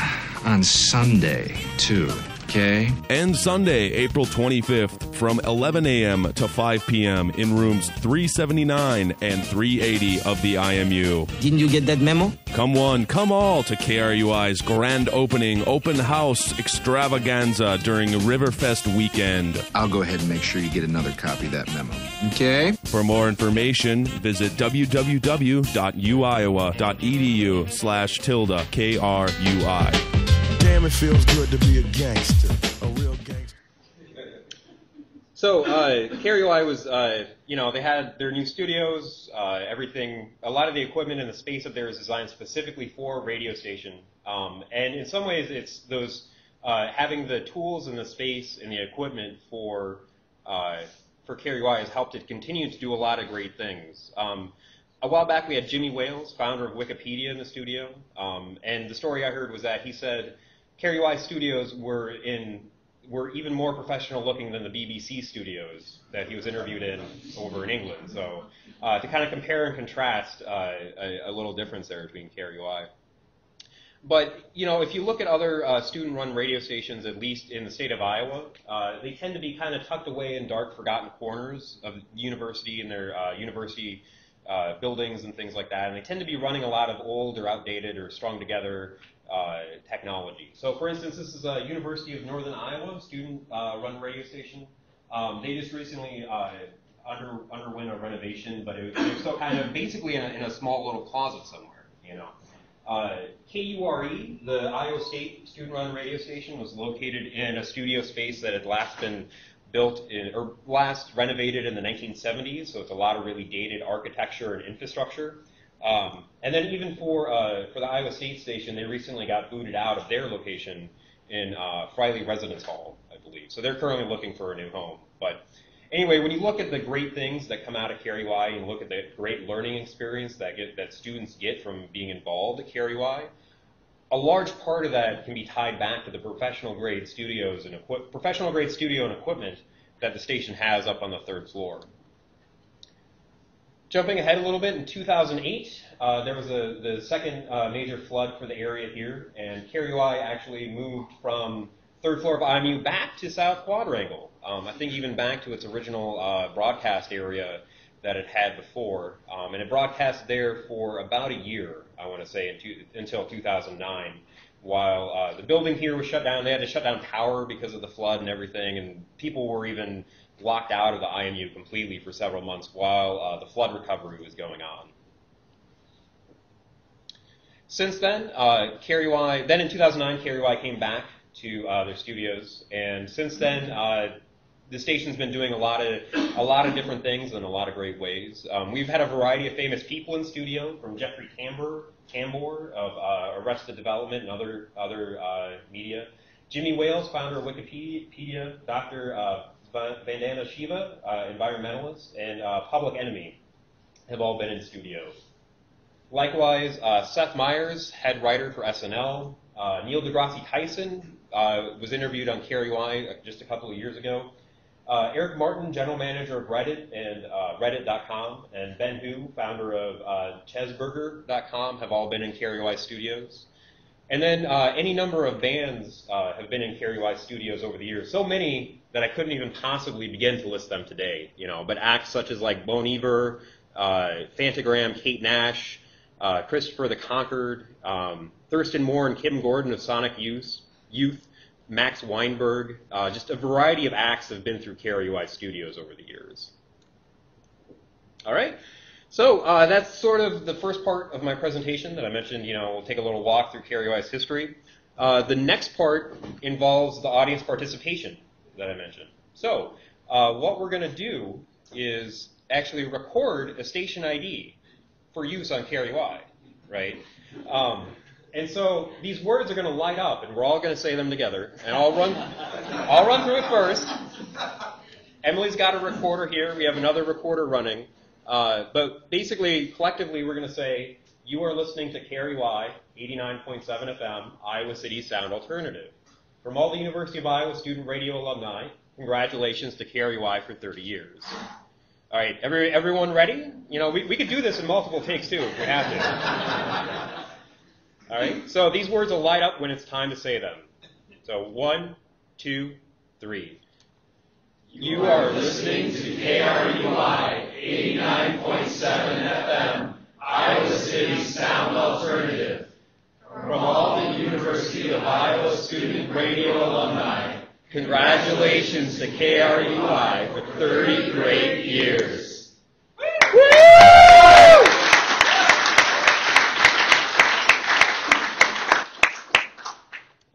on Sunday, too. Okay. And Sunday, April 25th, from 11 a.m. to 5 p.m. in rooms 379 and 380 of the IMU. Didn't you get that memo? Come one, come all to KRUI's grand opening open house extravaganza during Riverfest weekend. I'll go ahead and make sure you get another copy of that memo. Okay? For more information, visit www.uiowa.edu/KRUI. Damn, it feels good to be a gangster, a real gangster. So, KRUI was, they had their new studios, everything, a lot of the equipment and the space up there is designed specifically for a radio station. And in some ways, it's those, having the tools and the space and the equipment for KRUI has helped it continue to do a lot of great things. A while back, we had Jimmy Wales, founder of Wikipedia, in the studio. And the story I heard was that he said KRUI studios were even more professional looking than the BBC studios that he was interviewed in over in England. So to kind of compare and contrast, a little difference there between KRUI. But, if you look at other student-run radio stations, at least in the state of Iowa, they tend to be kind of tucked away in dark, forgotten corners of the university and their university buildings and things like that. And they tend to be running a lot of old or outdated or strung-together technology. So, for instance, this is a University of Northern Iowa student-run radio station. They just recently underwent a renovation, but it was still kind of basically in a small little closet somewhere, KURE, the Iowa State student-run radio station, was located in a studio space that had last been last renovated in the 1970s, so it's a lot of really dated architecture and infrastructure. And then even for the Iowa State station, they recently got booted out of their location in Friley Residence Hall, I believe. So they're currently looking for a new home. But anyway, when you look at the great things that come out of KRUI and look at the great learning experience that students get from being involved at KRUI, a large part of that can be tied back to the professional grade studio and equipment that the station has up on the third floor. Jumping ahead a little bit, in 2008, there was the second major flood for the area here, and KRUI actually moved from third floor of IMU back to South Quadrangle. I think even back to its original broadcast area that it had before, and it broadcast there for about a year, I want to say, until 2009, while the building here was shut down. They had to shut down power because of the flood and everything, and people were even locked out of the IMU completely for several months while the flood recovery was going on. Since then, KRUI, then in 2009, KRUI came back to their studios, and since then, the station's been doing a lot of different things in a lot of great ways. We've had a variety of famous people in studio, from Jeffrey Tambor of Arrested Development and other media, Jimmy Wales, founder of Wikipedia, Dr. Vandana Shiva, environmentalist, and Public Enemy have all been in studio. Likewise, Seth Meyers, head writer for SNL. Neil deGrasse Tyson was interviewed on KRUI just a couple of years ago. Eric Martin, general manager of Reddit and Reddit.com, and Ben Hu, founder of Chesburger.com, have all been in KRUI studios. And then any number of bands have been in KRUI studios over the years. So many that I couldn't even possibly begin to list them today. But acts such as like Bon Iver, Phantogram, Kate Nash, Christopher the Conquered, Thurston Moore and Kim Gordon of Sonic Youth, Max Weinberg, just a variety of acts have been through KRUI studios over the years. All right. So that's sort of the first part of my presentation that I mentioned. We'll take a little walk through KRUI's history. The next part involves the audience participation that I mentioned. So what we're going to do is, actually record a station ID for use on KRUI, right? And so these words are going to light up, and we're all going to say them together. And I'll run through it first. Emily's got a recorder here. We have another recorder running. But basically, collectively, we're going to say, you are listening to KRUI 89.7 FM, Iowa City Sound Alternative. From all the University of Iowa student radio alumni, congratulations to KRUI for 30 years. All right, everyone ready? You know, we could do this in multiple takes, too, if we have to. All right, so these words will light up when it's time to say them. So 1, 2, 3. You are listening to KRUI 89.7 FM, Iowa City Sound Alternative. From all the University of Iowa student radio alumni, congratulations to KRUI for 30 great years. Woo!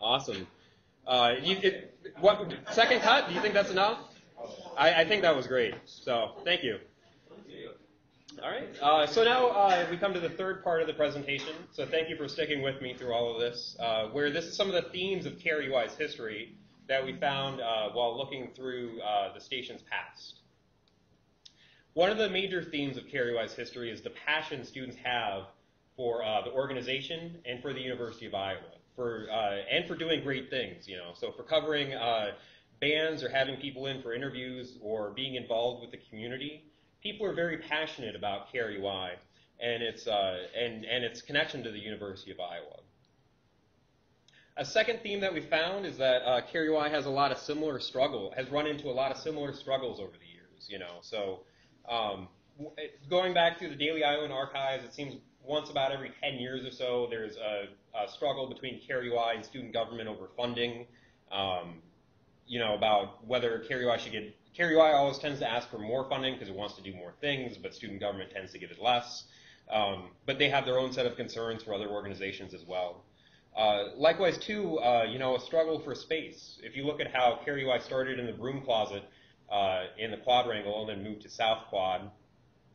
Awesome. Second cut? Do you think that's enough? I think that was great. So thank you. All right. So now we come to the third part of the presentation. So thank you for sticking with me through all of this, where this is some of the themes of KRUI's history that we found while looking through the station's past. One of the major themes of KRUI's history is the passion students have for the organization and for the University of Iowa, and for doing great things, you know. So for covering bands or having people in for interviews or being involved with the community, people are very passionate about KRUI and its connection to the University of Iowa. A second theme that we found is that KRUI has run into a lot of similar struggles over the years, you know. So going back through the Daily Iowan archives, it seems once about every 10 years or so, there's a struggle between KRUI and student government over funding, you know, about whether KRUI should get, KRUI always tends to ask for more funding because it wants to do more things, but student government tends to give it less. But they have their own set of concerns for other organizations as well. Likewise, too, you know, a struggle for space. If you look at how KRUI started in the broom closet in the quadrangle and then moved to South Quad,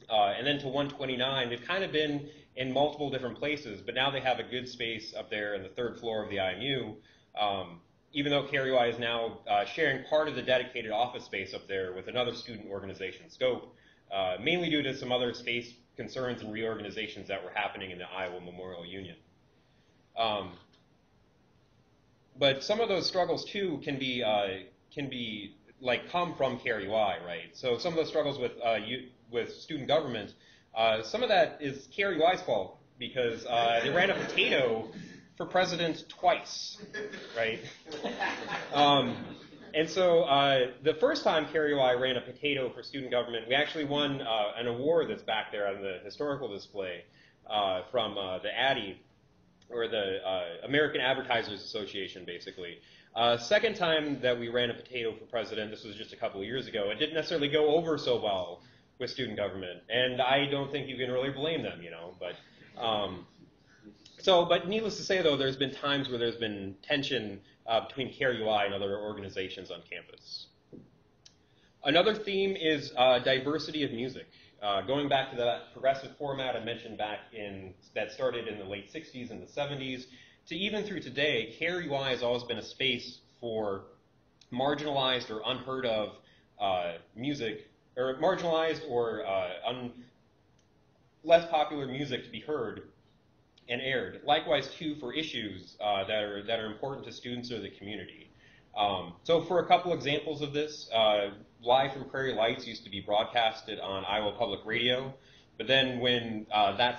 and then to 129, they've kind of been in multiple different places, but now they have a good space up there in the third floor of the IMU, even though KRUI is now sharing part of the dedicated office space up there with another student organization, Scope, mainly due to some other space concerns and reorganizations that were happening in the Iowa Memorial Union. But some of those struggles, too, can be come from KRUI, right? So some of those struggles with student government, some of that is KRUI's fault because they ran a potato for president twice, right? And so the first time KRUI ran a potato for student government, we actually won an award that's back there on the historical display from the ADDIE, or the American Advertisers Association, basically. Second time that we ran a potato for president, this was just a couple of years ago, it didn't necessarily go over so well with student government, and I don't think you can really blame them, you know, but but needless to say, though, there's been times where there's been tension between KRUI and other organizations on campus. Another theme is diversity of music. Going back to that progressive format I mentioned that started in the late 60s and the 70s, to even through today, KRUI has always been a space for marginalized or unheard of music, or marginalized or less popular music to be heard and aired. Likewise, too, for issues that are important to students or the community. So for a couple examples of this, Live from Prairie Lights used to be broadcasted on Iowa Public Radio, but then when the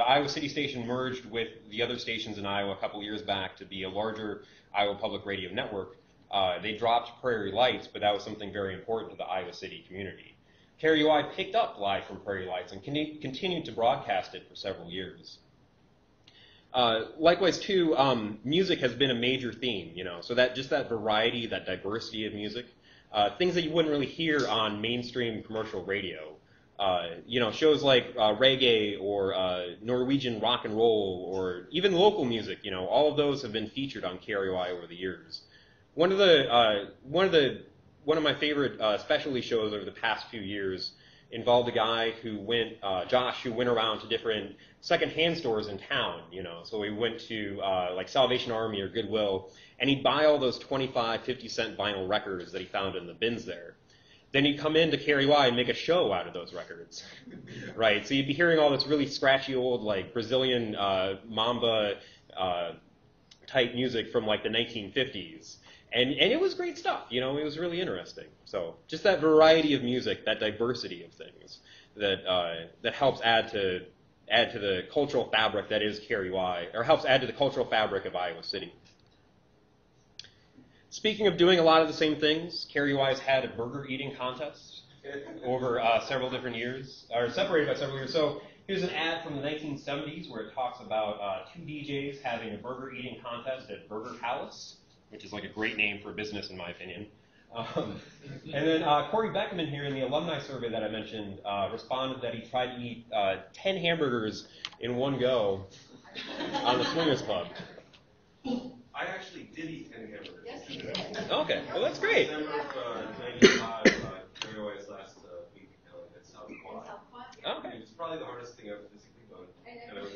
Iowa City station merged with the other stations in Iowa a couple years back to be a larger Iowa Public Radio network, they dropped Prairie Lights, but that was something very important to the Iowa City community. KRUI picked up Live from Prairie Lights and continued to broadcast it for several years. Likewise, too, music has been a major theme, you know, so that just that variety, that diversity of music, things that you wouldn't really hear on mainstream commercial radio. You know, shows like reggae or Norwegian rock and roll or even local music, you know, all of those have been featured on KRUI over the years. One of the one of my favorite specialty shows over the past few years involved a guy who went, Josh, who went around to different secondhand stores in town, you know. So we went to like Salvation Army or Goodwill, and he'd buy all those 25, 50-cent vinyl records that he found in the bins there. Then he'd come into KRUI and make a show out of those records, right? So you'd be hearing all this really scratchy old like Brazilian Mamba type music from like the 1950s. And it was great stuff, you know, it was really interesting. So just that variety of music, that diversity of things that helps add to the cultural fabric that is KRUI, or helps add to the cultural fabric of Iowa City. Speaking of doing a lot of the same things, KRUI has had a burger eating contest over several different years, or separated by several years. So here's an ad from the 1970s where it talks about two DJs having a burger eating contest at Burger Palace, which is like a great name for a business in my opinion. And then Corey Beckman here in the alumni survey that I mentioned responded that he tried to eat 10 hamburgers in one go on the Swingers Club. I actually did eat 10 hamburgers. Yes, you did. Okay, well that's great. December of 95, KRUI's last week at South Quad. Okay. It's probably the hardest thing I've physically done, and I was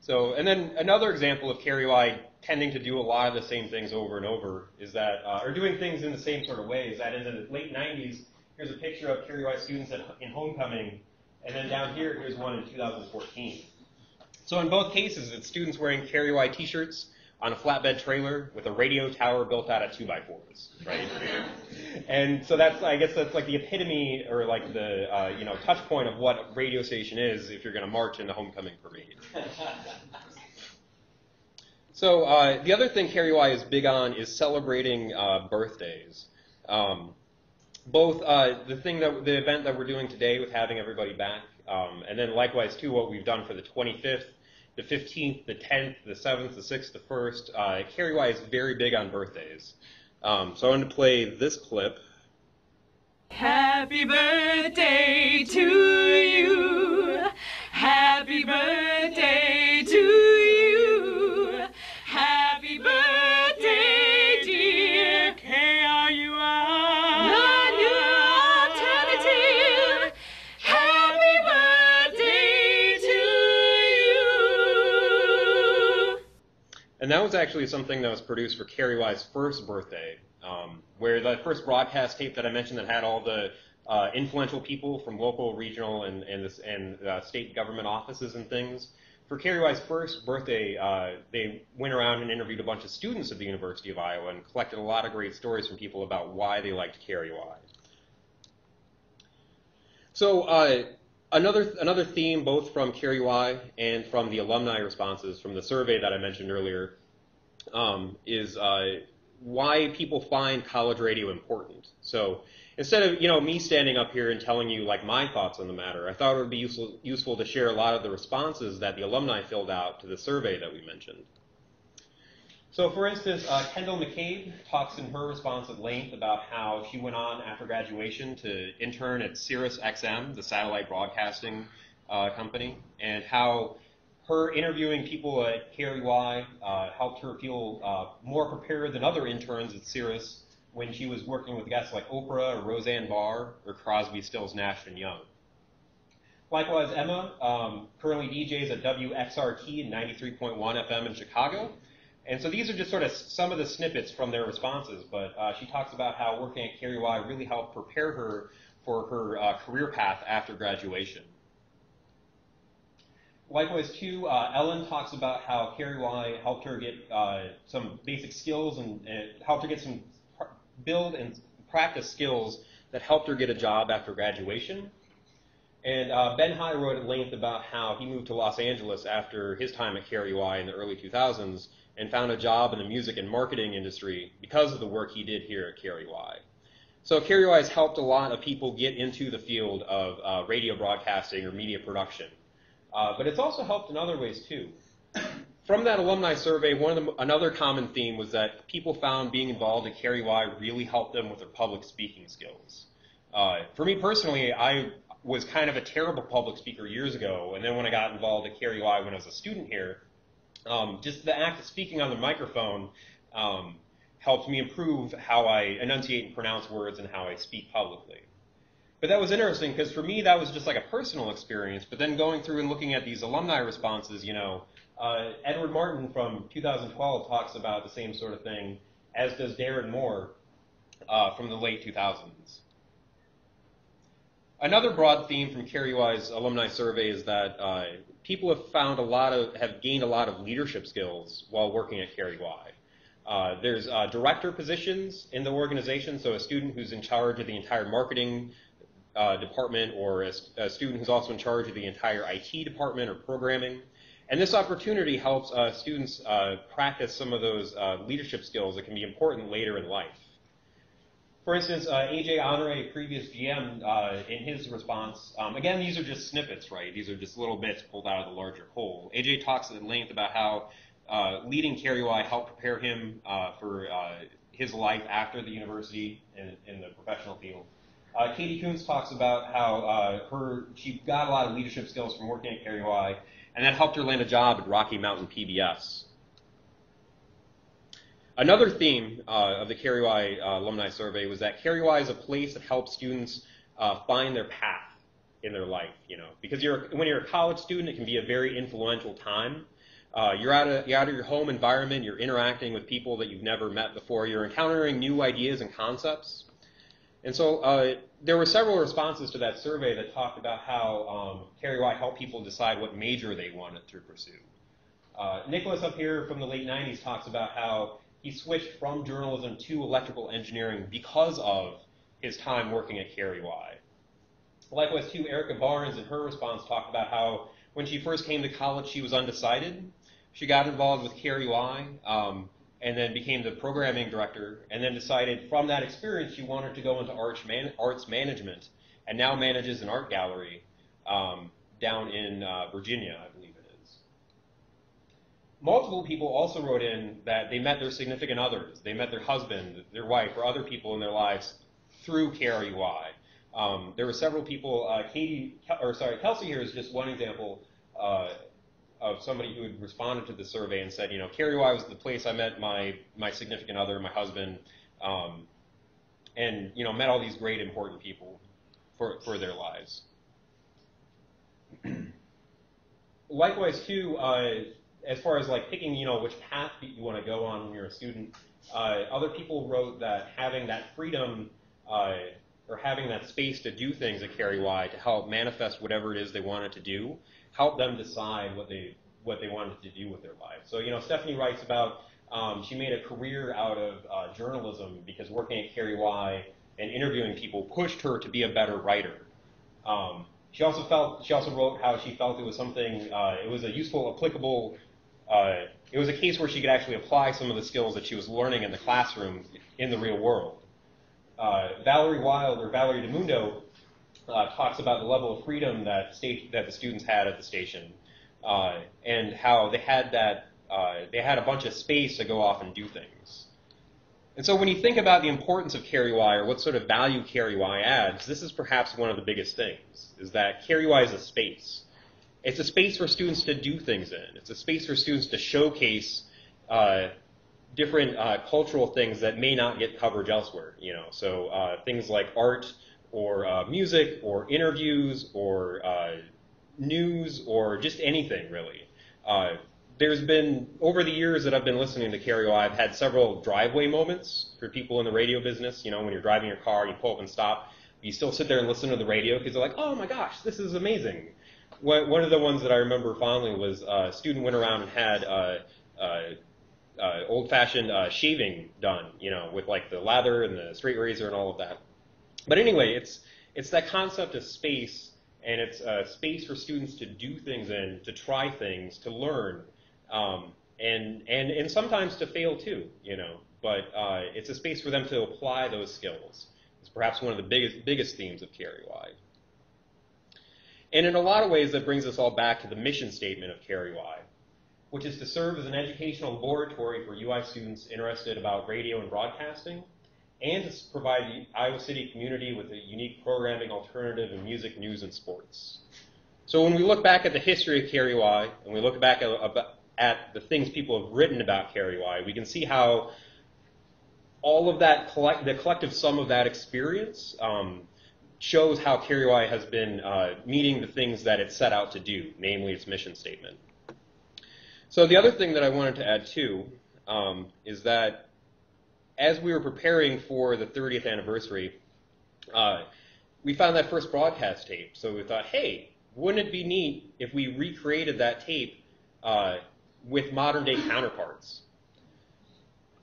So, and then another example of KRUI tending to do a lot of the same things over and over is that, or doing things in the same sort of way, is that in the late 90s, here's a picture of KRUI students in homecoming, and then down here, here's one in 2014. So in both cases, it's students wearing KRUI t-shirts on a flatbed trailer with a radio tower built out of 2x4s, right? And so that's, I guess that's like the epitome, or like the, touch point of what a radio station is if you're going to march in the homecoming parade. So the other thing KRUI is big on is celebrating birthdays. Both the event that we're doing today with having everybody back, and then likewise too what we've done for the 25th, the 15th, the 10th, the 7th, the 6th, the 1st. KRUI is very big on birthdays. So I'm going to play this clip. Happy birthday to you. Happy birthday to you. Happy birthday, dear KRUI. The new alternative. Happy birthday to you. And that was actually something that was produced for KRUI's first birthday, where the first broadcast tape that I mentioned that had all the influential people from local, regional, and state government offices and things. For KRUI's first birthday, they went around and interviewed a bunch of students of the University of Iowa and collected a lot of great stories from people about why they liked KRUI. So another theme, both from KRUI and from the alumni responses from the survey that I mentioned earlier, is why people find college radio important. So instead of me standing up here and telling you like my thoughts on the matter, I thought it would be useful to share a lot of the responses that the alumni filled out to the survey that we mentioned. So for instance, Kendall McCabe talks in her response at length about how she went on after graduation to intern at Sirius XM, the satellite broadcasting company, and how her interviewing people at KRUI helped her feel more prepared than other interns at Sirius when she was working with guests like Oprah or Roseanne Barr or Crosby, Stills, Nash & Young. Likewise, Emma currently DJs at WXRT 93.1 FM in Chicago. And so these are just sort of some of the snippets from their responses, but she talks about how working at KRUI really helped prepare her for her career path after graduation. Likewise, too, Ellen talks about how KRUI helped her get some basic skills and helped her get some build and practice skills that helped her get a job after graduation. And Ben High wrote at length about how he moved to Los Angeles after his time at KRUI in the early 2000s and found a job in the music and marketing industry because of the work he did here at KRUI. So KRUI has helped a lot of people get into the field of radio broadcasting or media production. But it's also helped in other ways too. From that alumni survey, another common theme was that people found being involved at KRUI really helped them with their public speaking skills. For me personally, I was kind of a terrible public speaker years ago, and then when I got involved at KRUI when I was a student here, just the act of speaking on the microphone helped me improve how I enunciate and pronounce words and how I speak publicly. But that was interesting because for me that was just like a personal experience, but then going through and looking at these alumni responses, you know, Edward Martin from 2012 talks about the same sort of thing, as does Darren Moore from the late 2000s. Another broad theme from CareUI's alumni survey is that people have gained a lot of leadership skills while working at CareUI. There's director positions in the organization, so a student who's in charge of the entire marketing department, or a student who's also in charge of the entire IT department or programming. And this opportunity helps students practice some of those leadership skills that can be important later in life. For instance, AJ Honore, previous GM, in his response, again, these are just snippets, right? These are just little bits pulled out of the larger whole. AJ talks at length about how leading CareUI helped prepare him for his life after the university in the professional field. Katie Kuntz talks about how she got a lot of leadership skills from working at CareUI, and that helped her land a job at Rocky Mountain PBS. Another theme of the CareUI alumni survey was that CareUI is a place that helps students find their path in their life. You know, because when you're a college student, it can be a very influential time. You're out of your home environment. You're interacting with people that you've never met before. You're encountering new ideas and concepts. And so there were several responses to that survey that talked about how CareUI helped people decide what major they wanted to pursue. Nicholas up here from the late 90s talks about how he switched from journalism to electrical engineering because of his time working at CareUI. Likewise, too, Erica Barnes in her response talked about how when she first came to college, she was undecided. She got involved with CareUI and then became the programming director, and then decided from that experience she wanted to go into arts management, and now manages an art gallery down in Virginia, I believe it is. Multiple people also wrote in that they met their significant others. They met their husband, their wife, or other people in their lives through CareUI. There were several people, Kelsey here is just one example of somebody who had responded to the survey and said, you know, CareUI was the place I met my significant other, my husband, and, you know, met all these great important people for their lives. Likewise, too, as far as like picking, you know, which path you want to go on when you're a student, other people wrote that having that freedom or having that space to do things at CareUI to help manifest whatever it is they wanted to do, help them decide what they wanted to do with their lives. So, you know, Stephanie writes about she made a career out of journalism because working at CareUI and interviewing people pushed her to be a better writer. She also wrote how she felt it was something, it was a useful, applicable, it was a case where she could actually apply some of the skills that she was learning in the classroom in the real world. Valerie Wild, or Valerie DeMundo, talks about the level of freedom that the students had at the station, and how they had a bunch of space to go off and do things. And so when you think about the importance of CareUI, or what sort of value CareUI adds, this is perhaps one of the biggest things, is that CareUI is a space. It's a space for students to do things in. It's a space for students to showcase different cultural things that may not get coverage elsewhere. You know, so things like art, or music, or interviews, or news, or just anything really. There's been, over the years that I've been listening to CareUI, I've had several driveway moments for people in the radio business. You know, when you're driving your car, you pull up and stop, you still sit there and listen to the radio because they're like, oh my gosh, this is amazing. One of the ones that I remember fondly was a student went around and had old-fashioned shaving done, you know, with like the lather and the straight razor and all of that. But anyway, it's that concept of space, and it's a space for students to do things in, to try things, to learn, and sometimes to fail too, you know. But it's a space for them to apply those skills. It's perhaps one of the biggest themes of CareUI. And in a lot of ways, that brings us all back to the mission statement of CareUI, which is to serve as an educational laboratory for UI students interested about radio and broadcasting, and to provide the Iowa City community with a unique programming alternative in music, news, and sports. So when we look back at the history of CareUI, and we look back at the things people have written about CareUI, we can see how all of that, the collective sum of that experience shows how KRUI has been meeting the things that it set out to do, namely its mission statement. So the other thing that I wanted to add too is that as we were preparing for the 30th anniversary, we found that first broadcast tape. So we thought, hey, wouldn't it be neat if we recreated that tape with modern day counterparts?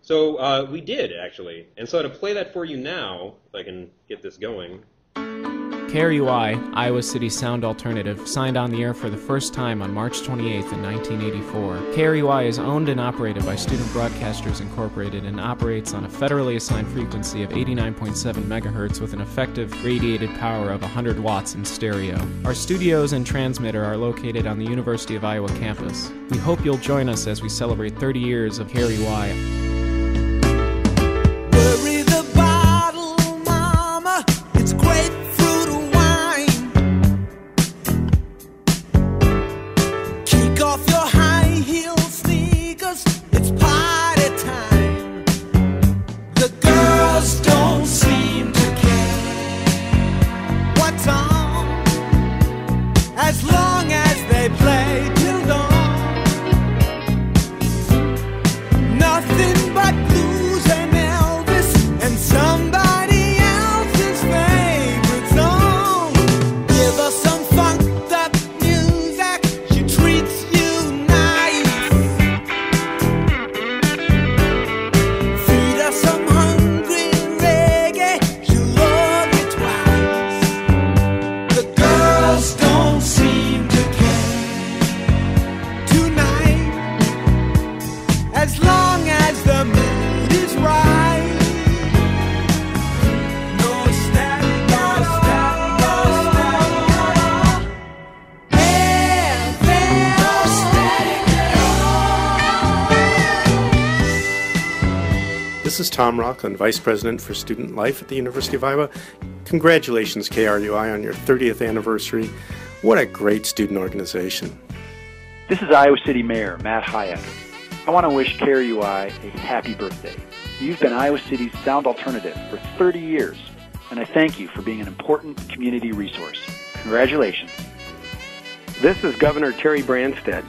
So we did, actually. And so to play that for you now, if I can get this going. KRUI, Iowa City Sound Alternative, signed on the air for the first time on March 28th in 1984. KRUI is owned and operated by Student Broadcasters Incorporated and operates on a federally assigned frequency of 89.7 megahertz with an effective radiated power of 100 watts in stereo. Our studios and transmitter are located on the University of Iowa campus. We hope you'll join us as we celebrate 30 years of KRUI. Worry the bottle, mama, it's grapefruit wine. Kick off your high heel sneakers, it's party time. The girls don't seem to care what's on, as long as they play till dawn. Nothing but blues and Elvis and somebody else's favorite song. Give her some funked up music, she treats you nice. Feed her some hungry reggae, she'll love you twice. The girls don't seem to care tonight, as long as the mood is right. No static, no static, no static. And no static at all. This is Tom Rockland, Vice President for Student Life at the University of Iowa. Congratulations, KRUI, on your 30th anniversary. What a great student organization. This is Iowa City Mayor Matt Hayek. I want to wish KRUI a happy birthday. You've been Iowa City's sound alternative for 30 years, and I thank you for being an important community resource. Congratulations. This is Governor Terry Branstad.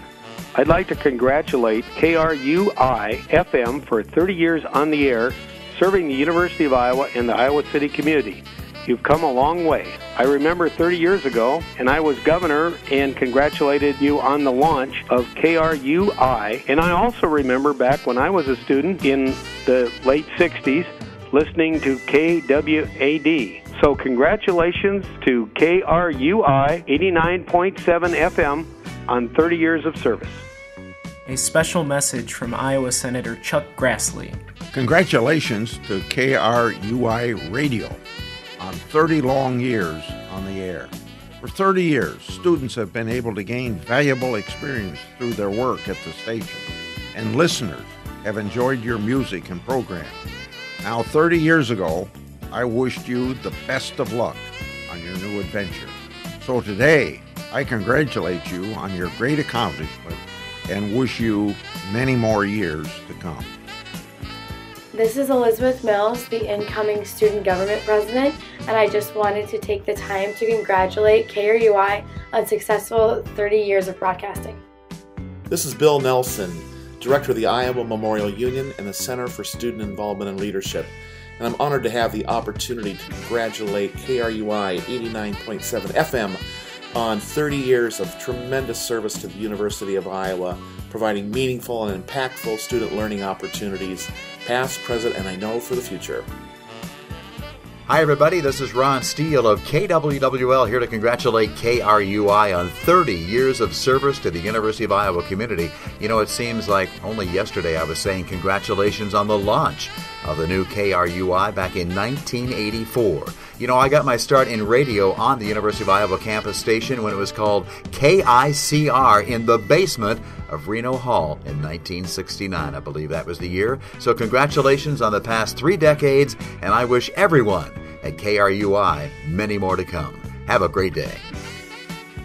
I'd like to congratulate KRUI FM for 30 years on the air, serving the University of Iowa and the Iowa City community. You've come a long way. I remember 30 years ago, and I was governor and congratulated you on the launch of KRUI. And I also remember back when I was a student in the late 60s, listening to KWAD. So congratulations to KRUI 89.7 FM on 30 years of service. A special message from Iowa Senator Chuck Grassley. Congratulations to KRUI Radio on 30 long years on the air. For 30 years, students have been able to gain valuable experience through their work at the station, and listeners have enjoyed your music and program. Now, 30 years ago, I wished you the best of luck on your new adventure. So today, I congratulate you on your great accomplishment and wish you many more years to come. This is Elizabeth Mills, the incoming student government president, and I just wanted to take the time to congratulate KRUI on successful 30 years of broadcasting. This is Bill Nelson, director of the Iowa Memorial Union and the Center for Student Involvement and Leadership, and I'm honored to have the opportunity to congratulate KRUI 89.7 FM on 30 years of tremendous service to the University of Iowa, providing meaningful and impactful student learning opportunities, past, present, and I know for the future. Hi everybody, this is Ron Steele of KWWL here to congratulate KRUI on 30 years of service to the University of Iowa community. You know, it seems like only yesterday I was saying congratulations on the launch of the new KRUI back in 1984. You know, I got my start in radio on the University of Iowa campus station when it was called KICR in the basement of Reno Hall in 1969. I believe that was the year. So congratulations on the past 3 decades, and I wish everyone at KRUI many more to come. Have a great day.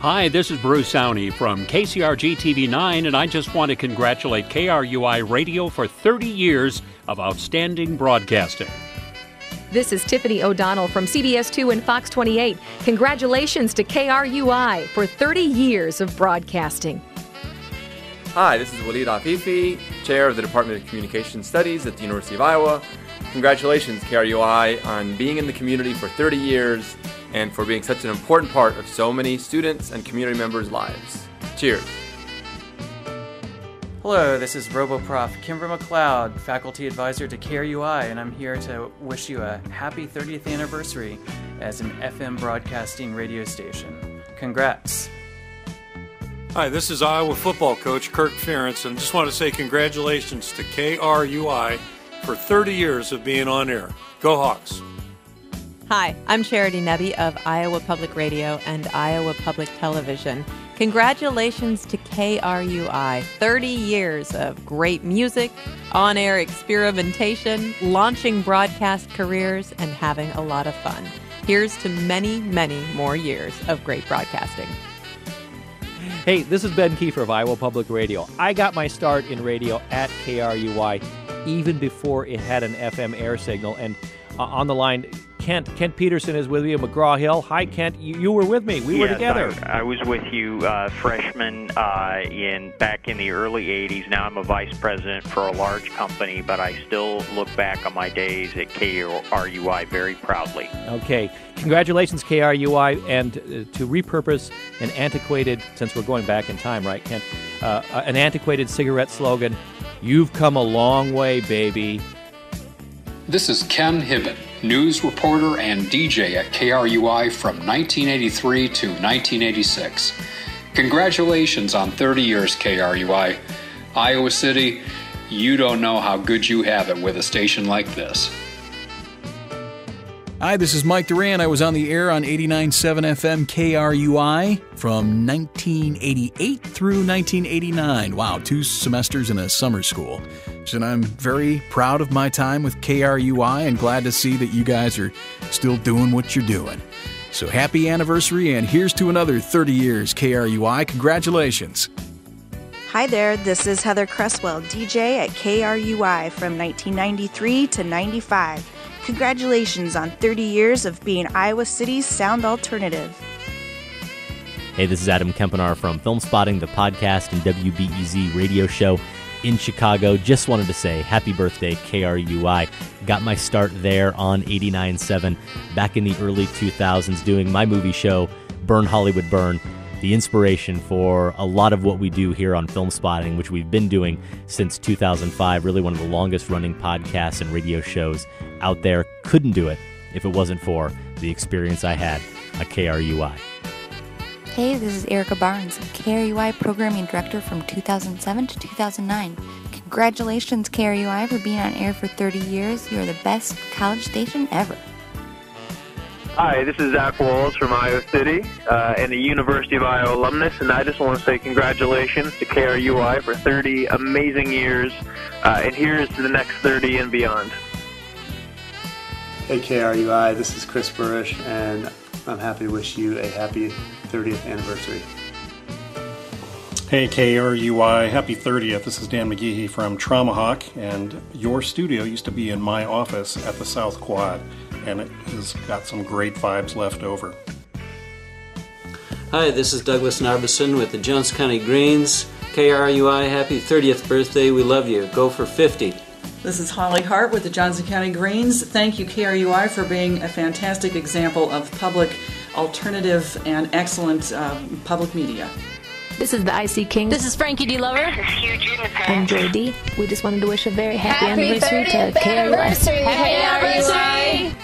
Hi, this is Bruce Downey from KCRG TV9, and I just want to congratulate KRUI Radio for 30 years of outstanding broadcasting. This is Tiffany O'Donnell from CBS 2 and Fox 28. Congratulations to KRUI for 30 years of broadcasting. Hi, this is Walid Afifi, Chair of the Department of Communication Studies at the University of Iowa. Congratulations, KRUI, on being in the community for 30 years and for being such an important part of so many students and community members' lives. Cheers. Hello, this is RoboProf Kimber McLeod, Faculty Advisor to KRUI, and I'm here to wish you a happy 30th anniversary as an FM broadcasting radio station. Congrats. Hi, this is Iowa football coach Kirk Ferentz, and just want to say congratulations to KRUI for 30 years of being on air. Go Hawks! Hi, I'm Charity Nebby of Iowa Public Radio and Iowa Public Television. Congratulations to KRUI. 30 years of great music, on-air experimentation, launching broadcast careers, and having a lot of fun. Here's to many, many more years of great broadcasting. Hey, this is Ben Kiefer of Iowa Public Radio. I got my start in radio at KRUI even before it had an FM air signal. And on the line, Kent Peterson is with me at McGraw-Hill. Hi, Kent. You were with me. We were together. I was with you, freshman, back in the early 80s. Now I'm a vice president for a large company, but I still look back on my days at KRUI very proudly. Okay. Congratulations, KRUI, and to repurpose an antiquated, since we're going back in time, right, Kent? An antiquated cigarette slogan, "You've come a long way, baby." This is Ken Hibben, news reporter and DJ at KRUI from 1983 to 1986. Congratulations on 30 years, KRUI. Iowa City, you don't know how good you have it with a station like this. Hi, this is Mike Duran. I was on the air on 89.7 FM KRUI from 1988 through 1989. Wow, 2 semesters in a summer school. And I'm very proud of my time with KRUI and glad to see that you guys are still doing what you're doing. So happy anniversary, and here's to another 30 years, KRUI. Congratulations. Hi there, this is Heather Cresswell, DJ at KRUI from 1993 to 95. Congratulations on 30 years of being Iowa City's sound alternative. Hey, this is Adam Kempenaar from Film Spotting, the podcast and WBEZ radio show in Chicago. Just wanted to say happy birthday, KRUI. Got my start there on 89.7 back in the early 2000s doing my movie show, Burn Hollywood Burn, the inspiration for a lot of what we do here on Film Spotting, which we've been doing since 2005, really one of the longest running podcasts and radio shows out there. Couldn't do it if it wasn't for the experience I had at KRUI. Hey, this is Erica Barnes, KRUI Programming Director from 2007 to 2009. Congratulations, KRUI, for being on air for 30 years. You're the best college station ever. Hi, this is Zach Wallace from Iowa City and a University of Iowa alumnus, and I just want to say congratulations to KRUI for 30 amazing years, and here's to the next 30 and beyond. Hey KRUI, this is Chris Burrish, and I'm happy to wish you a happy 30th anniversary. Hey KRUI, happy 30th. This is Dan McGehee from Traumahawk, and your studio used to be in my office at the South Quad, and it has got some great vibes left over. Hi, this is Douglas Narbison with the Jones County Greens. KRUI, happy 30th birthday. We love you. Go for 50. This is Holly Hart with the Johnson County Greens. Thank you, KRUI, for being a fantastic example of public alternative and excellent public media. This is the IC King. This is Frankie D. Lover. This is Hugh Juniper. I'm Joy D. We just wanted to wish a very happy anniversary to KRUI. Happy anniversary, KRUI.